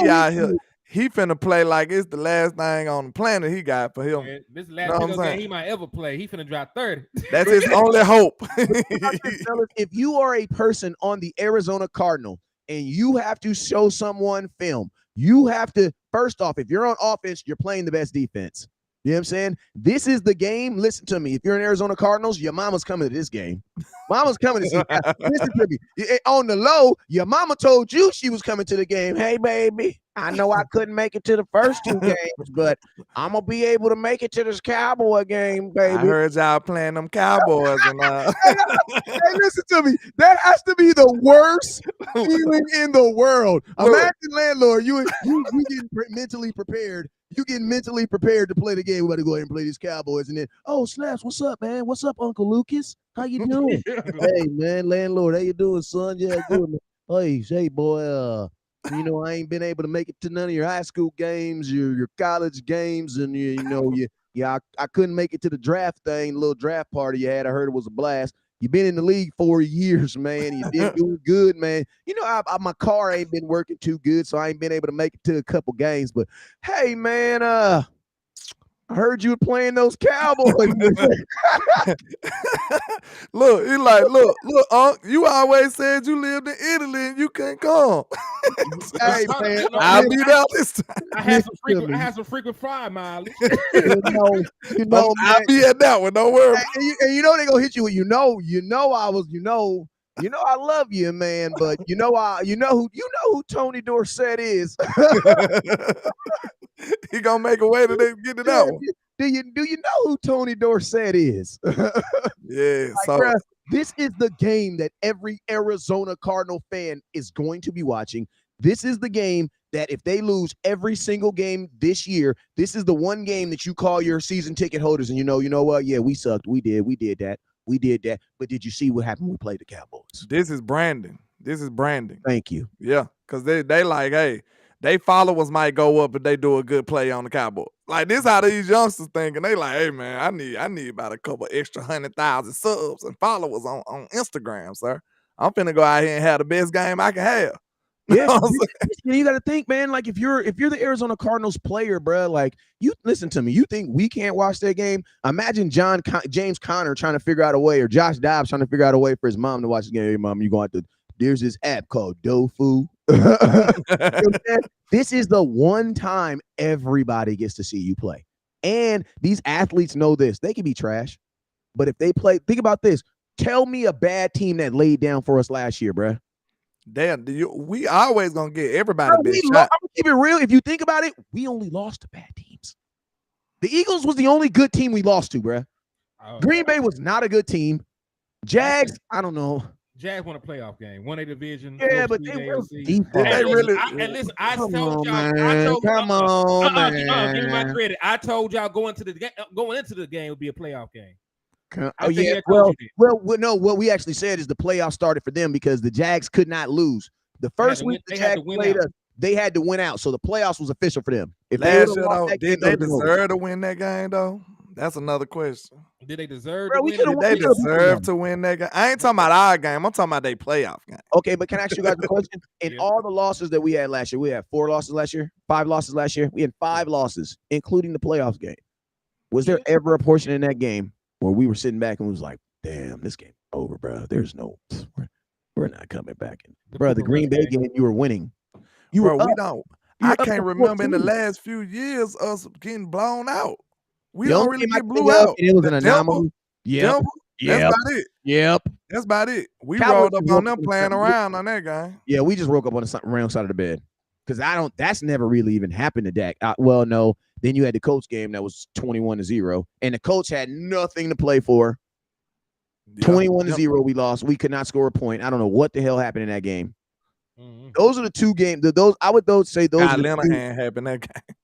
out here. He finna play like it's the last thing on the planet he got for him. Man, this is the last game he might ever play. He finna drop 30. That's his only hope. If you are a person on the Arizona Cardinal and you have to show someone film, you have to, first off, if you're on offense, you're playing the best defense. You know what I'm saying? This is the game. Listen to me. If you're in Arizona Cardinals, your mama's coming to this game. Mama's coming to see that. Listen to me. On the low, your mama told you she was coming to the game. Hey, baby, I know I couldn't make it to the first 2 games, but I'm going to be able to make it to this Cowboy game, baby. I heard y'all playing them Cowboys. And, hey, listen to me. That has to be the worst feeling in the world. Imagine, landlord, you getting mentally prepared. You getting mentally prepared to play the game. We're about to go ahead and play these Cowboys. And then, oh, Snaps, what's up, man? What's up, Uncle Lucas? How you doing? Hey, man, landlord, how you doing, son? Yeah, good, man. Hey, boy, I ain't been able to make it to none of your high school games, your college games, and, I couldn't make it to the draft thing, the little draft party you had. I heard it was a blast. You've been in the league 4 years, man. You been doing good, man. My car ain't been working too good, so I ain't been able to make it to a couple games. But hey, man, I heard you were playing those Cowboys. Look, he's like, look, Unc, you always said you lived in Italy and you can't come. Hey, man, I'll be there this time. I had some frequent fry mileage. I'll be at that one. Don't worry. And they're gonna hit you with I love you, man, but you know who Tony Dorsett is. He gonna make a way to get it out. Do you know who Tony Dorsett is? Yeah. Bruh, this is the game that every Arizona Cardinal fan is going to be watching. This is the game that if they lose every single game this year, this is the one game that you call your season ticket holders and you know what? Yeah, we sucked. We did that. But did you see what happened when we played the Cowboys? This is branding. Thank you. Yeah, because they like, hey, they followers might go up if they do a good play on the Cowboys. Like, this how these youngsters thinking. They like, hey, man, I need about a couple extra 100,000 subs and followers on Instagram, sir. I'm finna go out here and have the best game I can have. Yeah, you got to think, man. Like if you're the Arizona Cardinals player, bro, like you listen to me. You think we can't watch that game? Imagine James Conner trying to figure out a way, or Josh Dobbs trying to figure out a way for his mom to watch the game. Hey, mom, you going to there's this app called Dofu. This is the one time everybody gets to see you play, and these athletes know this. They can be trash, but if they play, think about this. Tell me a bad team that laid down for us last year, bro. Damn, we always gonna get everybody Bro, best I'm shot. gonna keep it real. If you think about it, we only lost to bad teams. The Eagles was the only good team we lost to, bro. Green Bay was not a good team. Jags, I don't know. Jags won a playoff game, won a division. Yeah, but they were deep. Did they really? Listen, I Come told on, y'all. man. Come on, man. Give me my credit. I told y'all going into the game would be a playoff game. Oh yeah. Well, no. What we actually said is the playoffs started for them because the Jags could not lose. The first week the Jags played us, they had to win out, so the playoffs was official for them. If last year, though, did they deserve to win that game though? That's another question. Did they deserve to win? Did they deserve to win that game? I ain't talking about our game. I'm talking about their playoff game. Okay, but can I ask you guys a question? In all the losses that we had last year, we had 4 losses last year, 5 losses last year. We had 5 losses, including the playoffs game. Was there ever a portion in that game where we were sitting back and was like, damn, this game over, bro. There's no, we're not coming back. Bro, the Green Bay game, you were winning. You were we don't. I can't remember in the last few years us getting blown out. We don't really get blew out. It was an anomaly. Yep. That's about it. Yep. That's about it. We Cowboys rolled up on them playing around on that game. Yeah, we just woke up on the wrong side of the bed. Because that's never really even happened to Dak. Well, no. Then you had the Colts game that was 21-0, and the Colts had nothing to play for. 21-0, we lost. We could not score a point. I don't know what the hell happened in that game. Mm-hmm. Those are the 2 games. I would say those. Lenahan happened that game.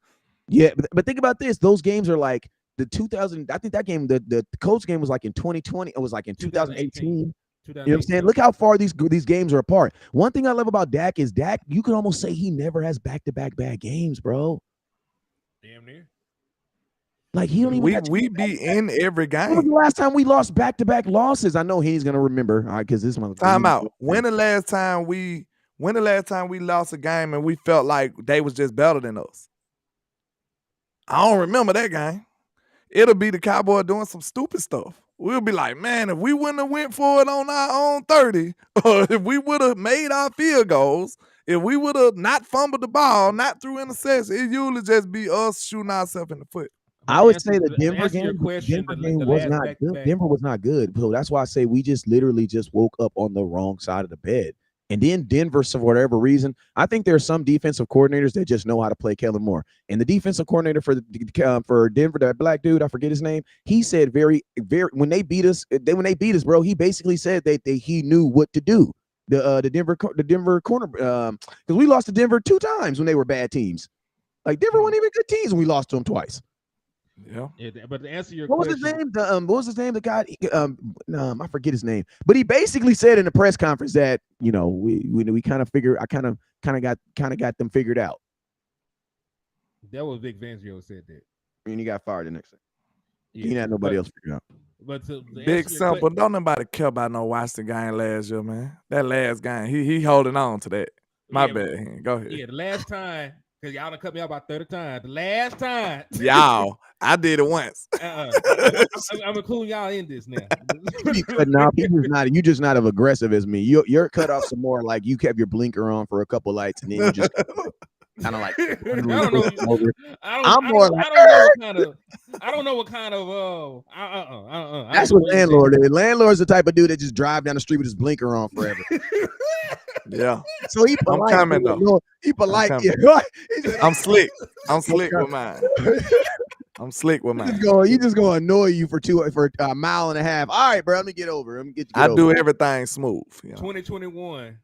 Yeah, but think about this. Those games are like the 2000. I think that game, the Colts game was like in 2020. It was like in 2018. You know what I'm saying? Look how far these games are apart. One thing I love about Dak is Dak, you could almost say he never has back-to-back bad games, bro. Damn near. Like he don't even. We be in every game. When was the last time we lost back-to-back losses? I know he's gonna remember. All right, because this one. Time out. When the last time we lost a game and we felt like they was just better than us? I don't remember that game. It'll be the Cowboys doing some stupid stuff. We'll be like, man, if we wouldn't have went for it on our own 30, or if we would have made our field goals, if we would have not fumbled the ball, not threw interceptions, it usually just be us shooting ourselves in the foot. I would say the Denver game was not good. Denver was not good. So that's why I say we just literally just woke up on the wrong side of the bed. And then Denver, for whatever reason, I think there are some defensive coordinators that just know how to play Kellen Moore. And the defensive coordinator for Denver, that black dude, I forget his name, he said very when they beat us, bro, he basically said that he knew what to do. The Denver corner, because we lost to Denver 2 times when they were bad teams. Like Denver weren't even good teams when we lost to them twice. Yeah, but to answer your what question, was his name? What was his name? The guy, I forget his name, but he basically said in the press conference that we kind of got them figured out. That was Vic Fangio said that, and he got fired the next thing. Yeah, he had nobody else figured out. But big simple, don't nobody care about no Washington game last year, man. That last game, he holding on to that. My bad. Go ahead. Yeah, the last time. Because y'all done cut me out about 30 times. The last time. Y'all. I did it once. I'm including y'all in this now. But no, you just not as aggressive as me. You're cut off some more like you kept your blinker on for a couple lights and then you just kind of like I don't know what kind of that's what landlord is. Landlord's the type of dude that just drive down the street with his blinker on forever. Yeah. So he polite. I'm coming though. He polite. I'm slick. I'm slick with mine. I'm slick with mine. You just gonna annoy you for a mile and a half. All right, bro. Let me get over. Let me get you. I do everything smooth. 2021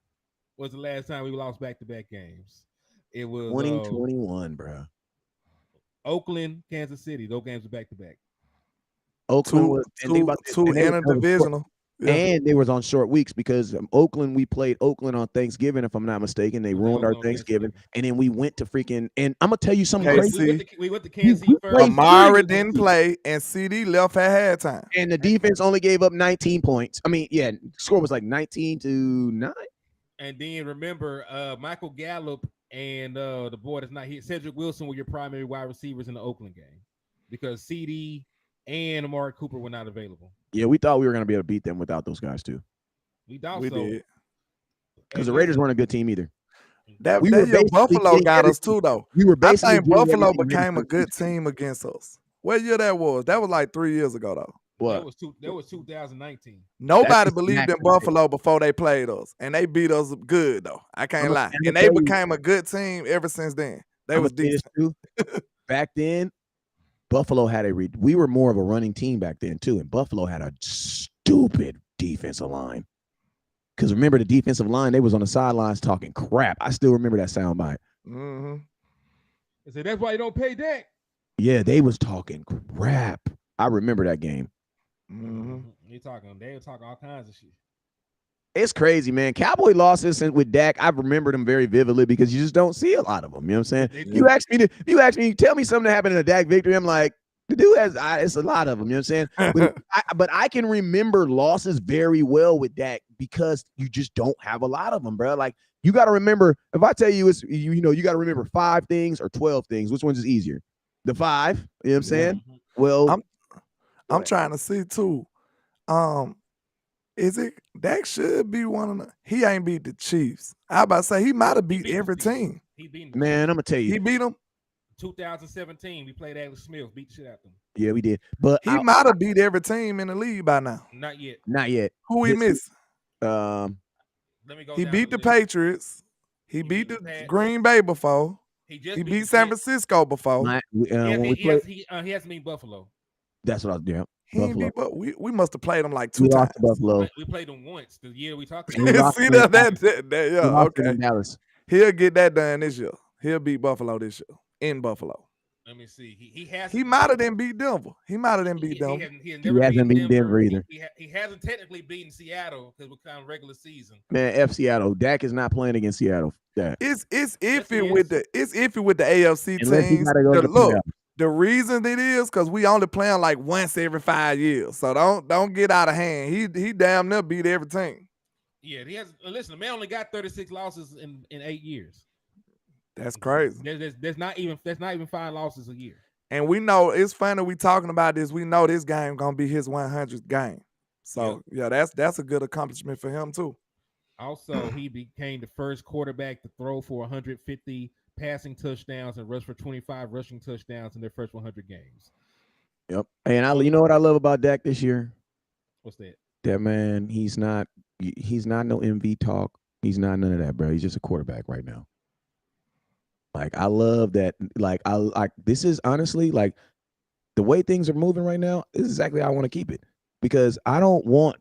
was the last time we lost back-to-back games. It was 2021, bro. Oakland, Kansas City. Those games were back-to-back. Oakland was two interdivisional. Yeah. And they was on short weeks because Oakland, we played Oakland on Thanksgiving, if I'm not mistaken. They ruined our Thanksgiving. And then we went to freaking, and I'm going to tell you something KC. crazy. We went to Kansas City first. played Amari good. didn't play, and CD left at halftime. And the defense only gave up 19 points. I mean, yeah, score was like 19-9. And then remember, Michael Gallup and the boy that's not here, Cedric Wilson, were your primary wide receivers in the Oakland game because CD and Amari Cooper were not available. Yeah, we thought we were going to be able to beat them without those guys too. We thought We so. did. Because the Raiders weren't a good team either. That We were Buffalo basically got us too, though. We were I basically think doing Buffalo everything became a Raiders good team against us. What year that was? That was like 3 years ago, though. What? That was 2019. Nobody That's believed in exactly Buffalo before they played us, and they beat us good, though. I can't lie. And they became a good team ever since then. They was decent. Too. Back then, Buffalo had we were more of a running team back then too, and Buffalo had a stupid defensive line. Because remember, the defensive line, they was on the sidelines talking crap. I still remember that soundbite. Mm-hmm. I said, that's why you don't pay Dak. Yeah, they was talking crap. I remember that game. Mm-hmm. They were talking all kinds of shit. It's crazy, man. Cowboy losses with Dak, I remember them very vividly because you just don't see a lot of them. You know what I'm saying? You ask me, tell me something that happened in a Dak victory. I'm like, the dude has, it's a lot of them. You know what I'm saying? But I can remember losses very well with Dak because you just don't have a lot of them, bro. Like, you got to remember, if I tell you, you got to remember 5 things or 12 things. Which one's is easier? The 5, you know what I'm saying? Yeah. Well, I'm trying to see too. Is it Dak should be one of the? He ain't beat the Chiefs. I about to say he might have beat every team. He beat them. Man, I'm gonna tell you, he beat them. 2017, we played Alex Smith, beat the shit out of them. Yeah, we did. But he might have beat every team in the league by now. Not yet. Not yet. Who he missed? Let me go. He beat the Patriots. He beat the Green Bay before. He beat San Francisco before. He hasn't beat Buffalo. That's what I was doing. Buffalo. We must have played them like 2 times. Lost to Buffalo. We played them once the year we talked about. See that? Yeah, okay. Dallas. He'll get that done this year. He'll beat Buffalo this year in Buffalo. Let me see. He might have then beat Denver. He might have then beat Denver. He hasn't beat Denver either. He hasn't technically beaten Seattle because we're kind of regular season. Man, F Seattle. Dak is not playing against Seattle. It's iffy with the AFC teams. The reason it is because we only play them like once every 5 years. So don't get out of hand. He damn near beat every team. Yeah, he has. Listen, the man only got 36 losses in 8 years. That's crazy. There's not even 5 losses a year. And we know it's funny we talking about this. We know this game gonna be his 100th game. So yeah, that's a good accomplishment for him too. Also, he became the first quarterback to throw for 150 passing touchdowns and rush for 25 rushing touchdowns in their first 100 games. Yep. And you know what I love about Dak this year? What's that? That man, he's not no MV talk. He's not none of that, bro. He's just a quarterback right now. Like, I love that. Like, this is honestly, like, the way things are moving right now, this is exactly how I want to keep it. Because I don't want,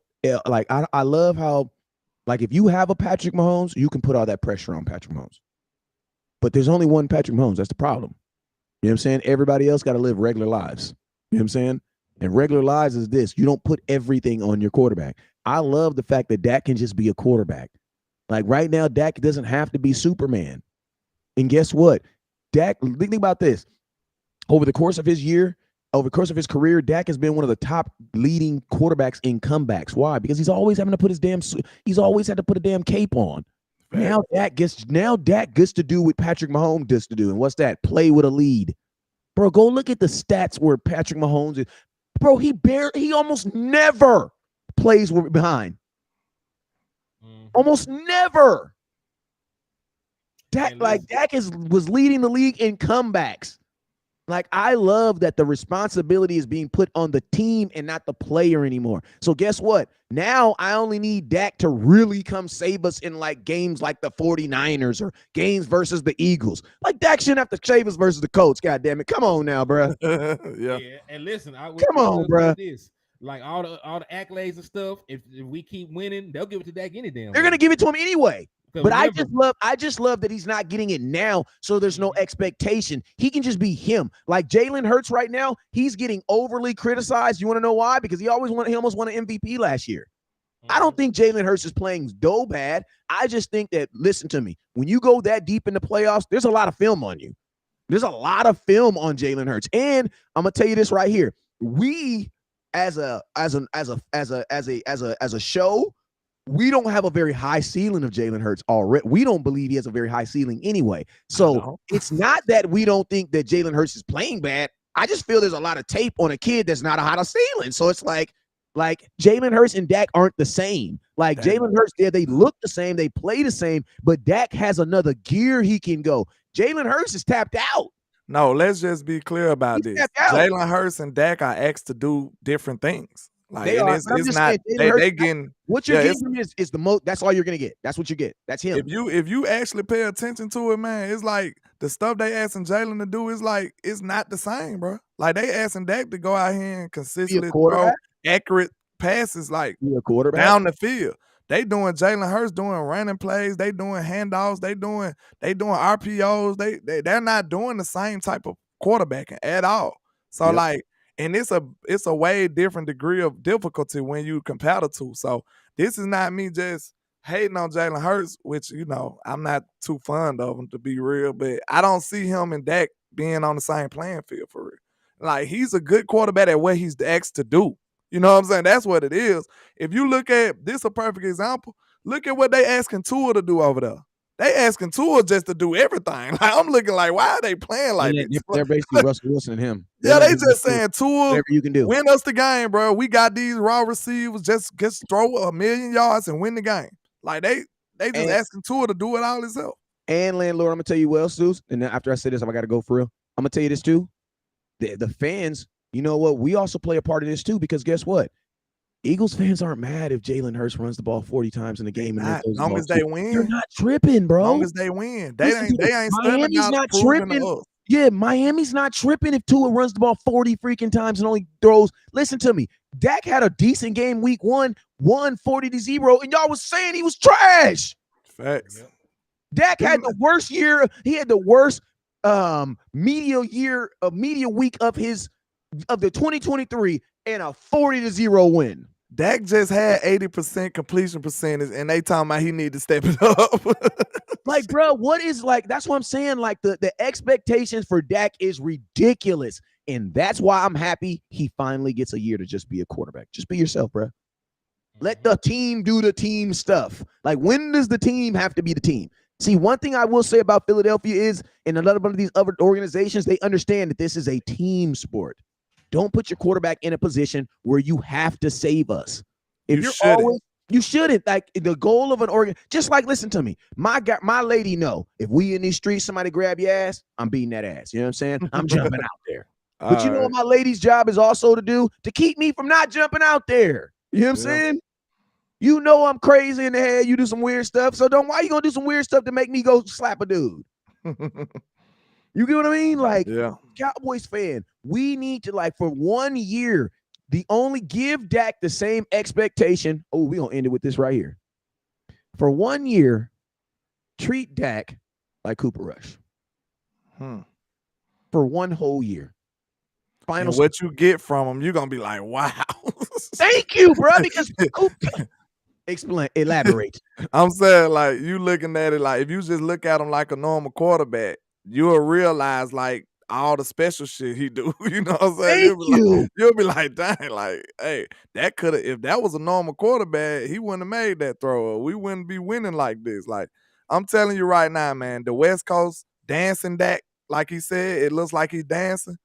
like, I love how, like, if you have a Patrick Mahomes, you can put all that pressure on Patrick Mahomes. But there's only one Patrick Mahomes. That's the problem. You know what I'm saying? Everybody else got to live regular lives. You know what I'm saying? And regular lives is this. You don't put everything on your quarterback. I love the fact that Dak can just be a quarterback. Like, right now, Dak doesn't have to be Superman. And guess what? Dak, think about this. Over the course of his career, Dak has been one of the top leading quarterbacks in comebacks. Why? Because he's always having to put he's always had to put a damn cape on. Now Dak gets to do what Patrick Mahomes does to do. And what's that? Play with a lead. Bro, go look at the stats where Patrick Mahomes is. Bro, he almost never plays behind. Almost never. Dak was leading the league in comebacks. Like, I love that the responsibility is being put on the team and not the player anymore. So guess what? Now I only need Dak to really come save us in, like, games like the 49ers or games versus the Eagles. Like, Dak shouldn't have to save us versus the Colts. God damn it. Come on now, bro. Yeah. And listen, come on, bro. Like, all the accolades and stuff, if we keep winning, they'll give it to Dak any damn way. They're gonna give it to him anyway. But remember, I just love that he's not getting it now, so there's no expectation. He can just be him. Like Jalen Hurts right now, he's getting overly criticized. You want to know why? Because he almost won an MVP last year. I don't think Jalen Hurts is playing so bad. I just think that, listen to me, when you go that deep in the playoffs, there's a lot of film on you. There's a lot of film on Jalen Hurts. And I'm gonna tell you this right here. We as a show, we don't have a very high ceiling of Jalen Hurts already. We don't believe he has a very high ceiling anyway. So it's not that we don't think that Jalen Hurts is playing bad. I just feel there's a lot of tape on a kid that's not a high ceiling. So it's like Jalen Hurts and Dak aren't the same. Like Jalen Hurts, they look the same, they play the same, but Dak has another gear he can go. Jalen Hurts is tapped out. No, let's just be clear about this. Jalen Hurts and Dak are asked to do different things. Like they are. It's not they getting what you're getting is the most. That's all you're gonna get. That's what you get. That's him. If you actually pay attention to it, man, it's like the stuff they asking Jalen to do is like it's not the same, bro. Like they asking Dak to go out here and consistently throw accurate passes like down the field. They doing Jalen Hurts doing running plays. They doing handoffs. They doing RPOs. They're not doing the same type of quarterbacking at all. So like, and it's a way different degree of difficulty when you compare the two. So this is not me just hating on Jalen Hurts, which I'm not too fond of him to be real, but I don't see him and Dak being on the same playing field for real. Like he's a good quarterback at what he's asked to do. You know what I'm saying? That's what it is. If you look at this, a perfect example. Look at what they asking Tua to do over there. They asking Tua just to do everything. Like I'm looking like, why are they playing like this? They're basically Russell Wilson and him. They just saying Tua, whatever you can do, win us the game, bro. We got these raw receivers. Just throw 1,000,000 yards and win the game. Like they just asking Tua to do it all himself. And landlord, I'm gonna tell you what else, Zeus. And then after I say this, I gotta go for real. I'm gonna tell you this too. The fans. You know what? We also play a part of this too, because guess what? Eagles fans aren't mad if Jalen Hurts runs the ball 40 times in a game. As long as they win. You're not tripping, bro. As long as they win. They ain't Miami's not tripping. Yeah, Miami's not tripping if Tua runs the ball 40 freaking times and only throws. Listen to me. Dak had a decent game week 1, won 40-0, and y'all was saying he was trash. Facts. Dak had the worst year. He had the worst media week of the 2023 and a 40-0 win. Dak just had 80% completion percentage, and they talking about he need to step it up. Like, bro, what is like? That's what I'm saying. Like the expectations for Dak is ridiculous, and that's why I'm happy he finally gets a year to just be a quarterback. Just be yourself, bro. Let the team do the team stuff. Like, when does the team have to be the team? See, one thing I will say about Philadelphia is, and a lot of these other organizations, they understand that this is a team sport. Don't put your quarterback in a position where you have to save us. If you shouldn't. Like the goal of an organ, just like, listen to me. My lady know if we in these streets, somebody grab your ass, I'm beating that ass. You know what I'm saying? I'm jumping out there. But you know what my lady's job is also to do? To keep me from not jumping out there. You know what I'm saying? You know I'm crazy in the head. You do some weird stuff. So why you gonna do some weird stuff to make me go slap a dude? You get what I mean? Like, Cowboys fan, we need to, like, for 1 year, give Dak the same expectation. Oh, we're going to end it with this right here. For 1 year, treat Dak like Cooper Rush. For one whole year. And what you get from him, you're going to be like, wow. Thank you, bro, because elaborate. I'm saying, like, you looking at it like, if you just look at him like a normal quarterback, you'll realize like all the special shit he do. You know what I'm saying? You'll be like, dang, like, hey, that could have, if that was a normal quarterback, he wouldn't have made that throw. We wouldn't be winning like this. Like, I'm telling you right now, man, the West Coast dancing Dak, like he said, it looks like he's dancing.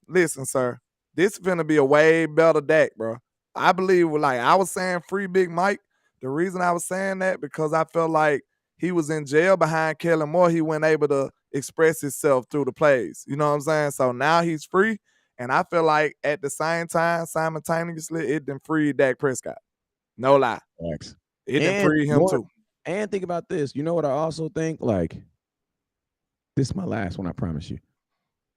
Listen, sir, this is gonna be a way better Dak, bro. I believe, like I was saying, free Big Mike. The reason I was saying that, because I felt like he was in jail behind Kellen Moore. He wasn't able to express himself through the plays. You know what I'm saying? So now he's free. And I feel like at the same time, simultaneously, it done freed Dak Prescott. No lie. Thanks. It done freed him too. And think about this. You know what I also think? Like, this is my last one, I promise you.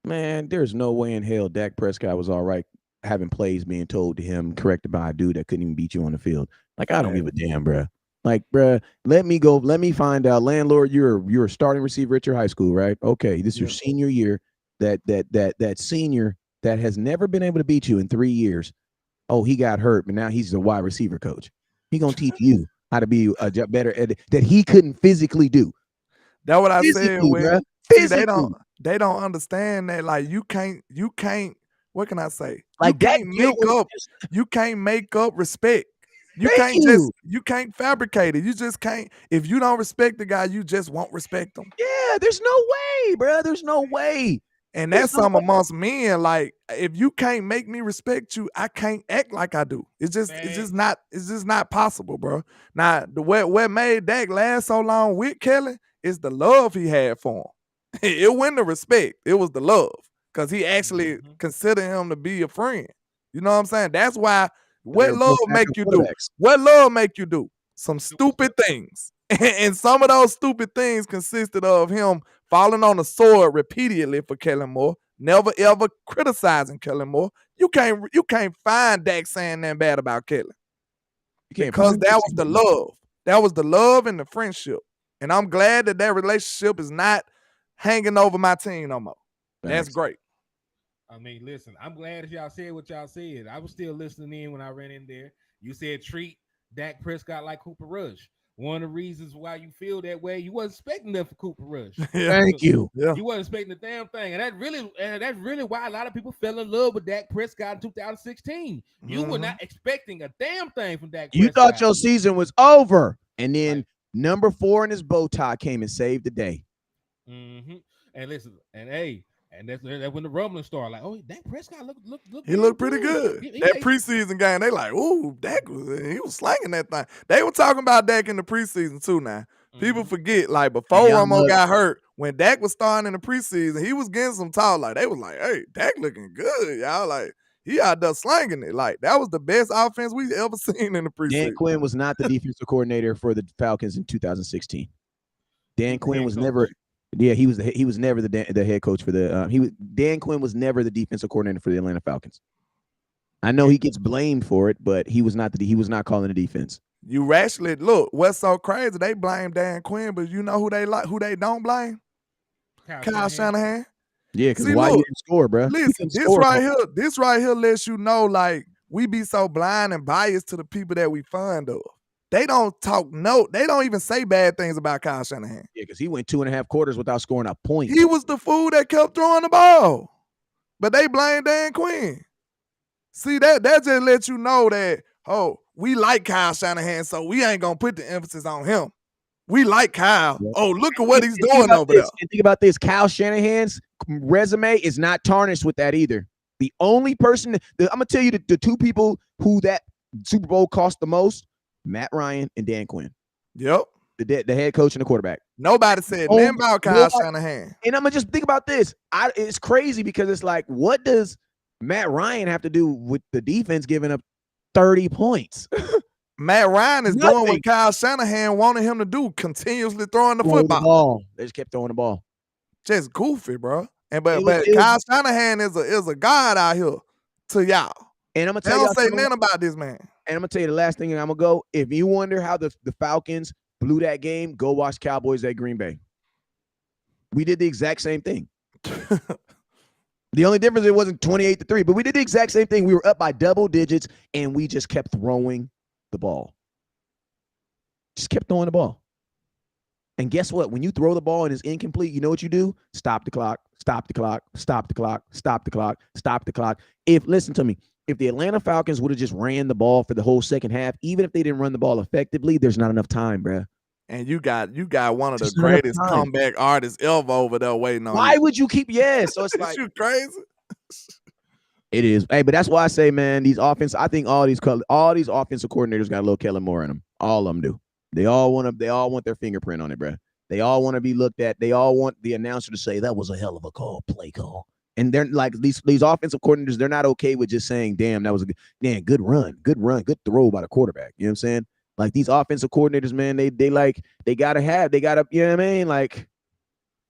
Man, there's no way in hell Dak Prescott was all right having plays being told to him, corrected by a dude that couldn't even beat you on the field. Like, I don't give a damn, bro. Like, bruh, let me go. Let me find out. Landlord, you're a starting receiver at your high school, right? Okay, this is your senior year. That senior that has never been able to beat you in 3 years. Oh, he got hurt, but now he's the wide receiver coach. He gonna teach you how to be a better that he couldn't physically do. That's what I said. Physically, When bruh. see, Physically. they don't understand that. Like you can't. What can I say? Like that You can't make up respect. You can't fabricate it. You just can't. If you don't respect the guy, you just won't respect him. Yeah, there's no way, bro. There's no way. And that's something amongst men. Like, if you can't make me respect you, I can't act like I do. It's just not possible, bro. Now, what made Dak last so long with Kelly is the love he had for him. It wasn't the respect. It was the love. Because he actually considered him to be a friend. You know what I'm saying? That's why what love make you do? What love make you do? Some stupid things. And some of those stupid things consisted of him falling on the sword repeatedly for Kellen Moore, never ever criticizing Kellen Moore. You can't find Dak saying nothing bad about Kellen. Because that was the love. That was the love and the friendship. And I'm glad that relationship is not hanging over my team no more. That's great. I mean, listen, I'm glad that y'all said what y'all said. I was still listening in when I ran in there. You said treat Dak Prescott like Cooper Rush. One of the reasons why you feel that way, you wasn't expecting that for Cooper Rush. Thank you. Yeah. You wasn't expecting the damn thing. And that's really why a lot of people fell in love with Dak Prescott in 2016. You were not expecting a damn thing from Dak Prescott. You thought your season was over. And then number 4 in his bow tie came and saved the day. And listen, and hey, and that's when the rumbling started. Like, oh, Dak Prescott look. He looked pretty good. That preseason game, they like, ooh, Dak he was slanging that thing. They were talking about Dak in the preseason too. Now people forget, like before Romo got hurt, when Dak was starting in the preseason, he was getting some talk. Like they was like, hey, Dak looking good, y'all. Like he out there slanging it. Like that was the best offense we've ever seen in the preseason. Dan Quinn was not the defensive coordinator for the Falcons in 2016. Dan Quinn was never. Yeah, he was never the head coach for the Dan Quinn was never the defensive coordinator for the Atlanta Falcons. I know he gets blamed for it, but he was not calling the defense. You actually look what's so crazy. They blame Dan Quinn, but you know who they don't blame? Kyle Shanahan. Yeah, because why you didn't score, bro? Listen, this right here lets you know, like, we be so blind and biased to the people that we fond of. They don't they don't even say bad things about Kyle Shanahan. Yeah, because he went 2.5 quarters without scoring a point. He was the fool that kept throwing the ball. But they blame Dan Quinn. See, that just lets you know that, we like Kyle Shanahan, so we ain't going to put the emphasis on him. We like Kyle. Yep. Oh, look at what he's doing over there. And think about this. Kyle Shanahan's resume is not tarnished with that either. The only person, I'm going to tell you the two people who that Super Bowl cost the most, Matt Ryan and Dan Quinn. Yep. The head coach and the quarterback. Nobody said nothing about Kyle Shanahan. And I'm going to just think about this. It's crazy because it's like, what does Matt Ryan have to do with the defense giving up 30 points? Matt Ryan is doing what Kyle Shanahan wanted him to do, continuously throwing the football. They just kept throwing the ball. Just goofy, bro. And but Kyle Shanahan is a god out here to y'all. And I'm gonna tell you, don't say nothing about this man. And I'm gonna tell you the last thing, and I'm gonna go. If you wonder how the Falcons blew that game, go watch Cowboys at Green Bay. We did the exact same thing. The only difference, it wasn't 28-3, but we did the exact same thing. We were up by double digits, and we just kept throwing the ball. Just kept throwing the ball. And guess what? When you throw the ball and it's incomplete, you know what you do? Stop the clock, stop the clock, stop the clock, stop the clock, stop the clock. Listen to me, if the Atlanta Falcons would have just ran the ball for the whole second half, even if they didn't run the ball effectively, there's not enough time, bruh. And you got one of the greatest comeback artists ever over there waiting on you. Why would you keep? So it's like, you crazy? It is. Hey, but that's why I say, man, these offense. I think all these offensive coordinators got a little Kellen Moore in them. All of them do. They all want their fingerprint on it, bro. They all want to be looked at. They all want the announcer to say that was a hell of a play call. And they're like these offensive coordinators. They're not okay with just saying, "Damn, that was good run, good throw by the quarterback." You know what I'm saying? Like these offensive coordinators, man, they gotta, you know what I mean? Like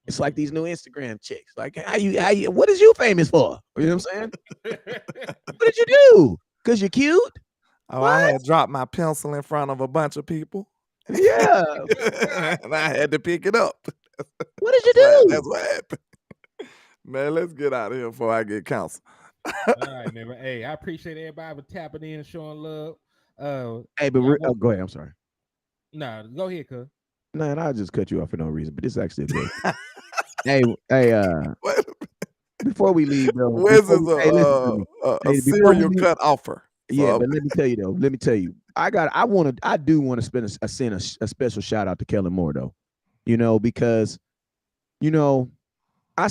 it's like these new Instagram chicks. Like, what is you famous for? You know what I'm saying? What did you do? Because you're cute? Oh, what? I had dropped my pencil in front of a bunch of people. Yeah. And I had to pick it up. What did you do? That's what happened. Man, let's get out of here before I get canceled. All right, man. Hey, I appreciate everybody for tapping in and showing love. Hey, but y'all go ahead. I'm sorry. Nah, go ahead, cuz. No, I'll just cut you off for no reason. But this is actually a good. hey, Wait, before we leave, bro. Where's Before this we, hey, listen to me. a Hey, before we cereal leave, cut offer? yeah, So, but let me tell you though. Let me tell you. I do want to send a special shout out to Kellen Moore though. Because I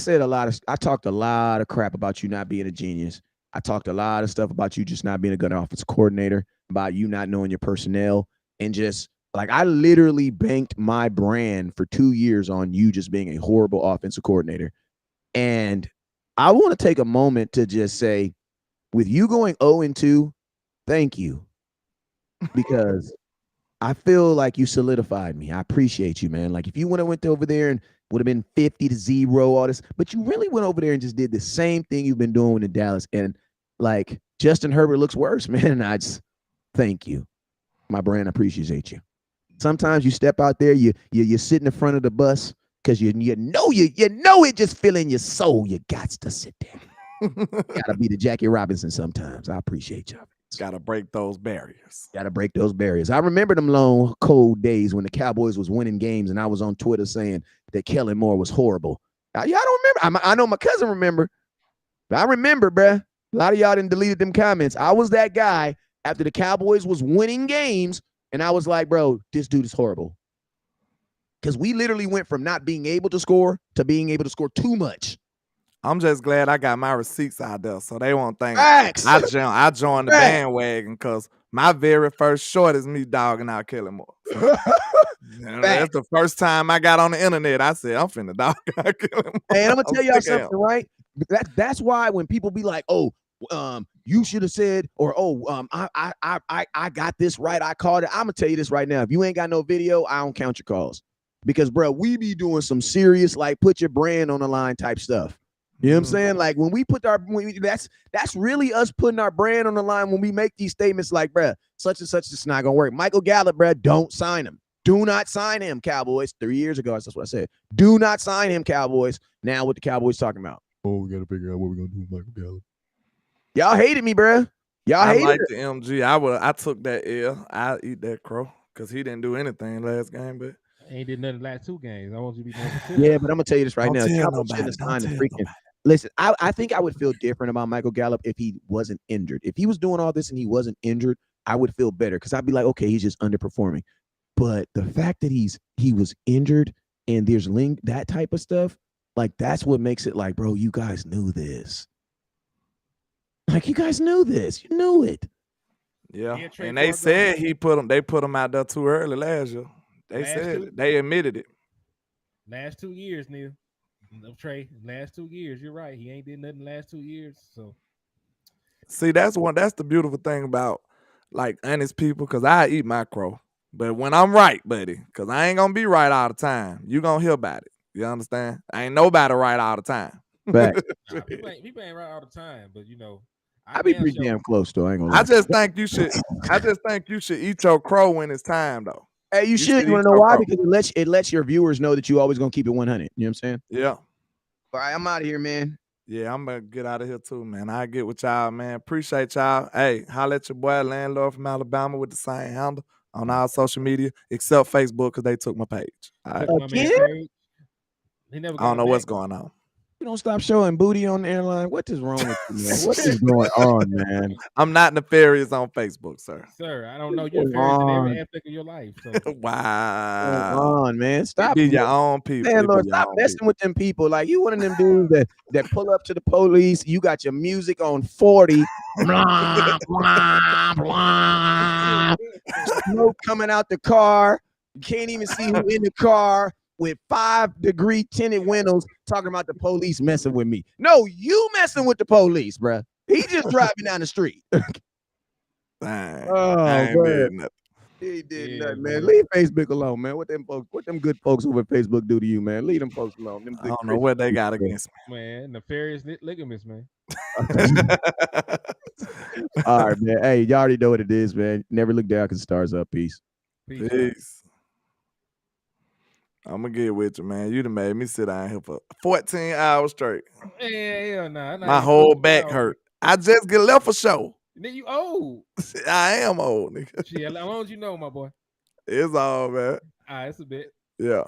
talked a lot of crap about you not being a genius. I talked a lot of stuff about you just not being a good offensive coordinator, about you not knowing your personnel, and just like I literally banked my brand for 2 years on you just being a horrible offensive coordinator. And I want to take a moment to just say, with you going 0-2, thank you. Because I feel like you solidified me. I appreciate you, man. Like if you would have went over there and would have been 50-0, all this, but you really went over there and just did the same thing you've been doing in Dallas. And like Justin Herbert looks worse, man. And I just thank you. My brand appreciates you. Sometimes you step out there, you sit in the front of the bus because you know it just feel in your soul. You got to sit there. Gotta be the Jackie Robinson sometimes. I appreciate y'all. gotta break those barriers. Got to break those barriers. I remember them long, cold days when the Cowboys was winning games, and I was on Twitter saying that Kellen Moore was horrible. Y'all don't remember? I know my cousin remember, but I remember, bruh. A lot of y'all didn't deleted them comments. I was that guy after the Cowboys was winning games, and I was like, bro, this dude is horrible. Because we literally went from not being able to score to being able to score too much. I'm just glad I got my receipts out there, so they won't think Facts. I joined the Facts. bandwagon because my very first short is me dogging out Kellen Moore. That's the first time I got on the internet. I said, I'm finna dog out Kellen Moore. And I'm gonna tell y'all something, right? That's why when people be like, "Oh, you should have said," or I got this right, I called it. I'm gonna tell you this right now. If you ain't got no video, I don't count your calls because, bro, we be doing some serious, like, put your brand on the line type stuff. You know what I'm saying? Like when we put that's really us putting our brand on the line when we make these statements like, bruh, such and such is not gonna work. Michael Gallup, bruh, don't sign him. Do not sign him, Cowboys. 3 years ago, that's what I said. Do not sign him, Cowboys. Now what the Cowboys talking about? Oh, we gotta figure out what we're gonna do with Michael Gallup. Y'all hated me, bruh. Y'all hated like the MG. I took that L. I eat that crow because he didn't do anything last game, but ain't did nothing the last 2 games. I want you to be more yeah, but I'm gonna tell you this right now. Cowboys shouldn't have signed the freaking. Listen, I think I would feel different about Michael Gallup if he wasn't injured. If he was doing all this and he wasn't injured, I would feel better because I'd be like, okay, he's just underperforming. But the fact that he was injured and there's that type of stuff, like that's what makes it like, bro, you guys knew this. Like you guys knew this. You knew it. Yeah. And they said they put him out there too early last year. They said it. They admitted it. Last 2 years, Neil. No, Trey, last 2 years, you're right. He ain't did nothing last 2 years. So see, that's the beautiful thing about like honest people, because I eat my crow. But when I'm right, buddy, because I ain't gonna be right all the time, you gonna hear about it. You understand? I ain't nobody right all the time. People ain't right all the time, but I be pretty damn close though. I ain't gonna lie. I just think you should eat your crow when it's time though. Hey, you should. You want to know why? Because it lets your viewers know that you always gonna keep it 100. You know what I'm saying? Yeah. All right, I'm out of here, man. Yeah, I'm gonna get out of here too, man. I get with y'all, man. Appreciate y'all. Hey, holla at your boy Landlord from Alabama with the same handle on all social media except Facebook because they took my page. All right. Again? I don't know what's going on. You don't stop showing booty on the airline. What is wrong with you, man? What is going on, man? I'm not nefarious on Facebook, sir. Sir, I don't know you're nefarious in every aspect of your life. So. Wow. Come on, man. Stop. Be your own people. Man, Lord, stop messing with them people. Like you one of them dudes that pull up to the police. You got your music on 40. Blah, blah, blah. Smoke coming out the car. You can't even see who in the car. With 5-degree tinted windows, talking about the police messing with me. No, you messing with the police, bruh. He just driving down the street. I ain't did nothing. He did nothing, man. Leave Facebook alone, man. What them good folks over at Facebook do to you, man? Leave them folks alone. Them I don't know what they got against me. Man, nefarious ligaments, man. All right, man. Hey, y'all already know what it is, man. Never look down because the stars up. Peace. Peace. I'm gonna get with you, man. You done made me sit down here for 14 hours straight. Hell nah. My whole back hurt. I just get left a show. Nigga, you old. I am old, nigga. Shit, how long as you know, my boy? It's all, man. It's a bit. Yeah.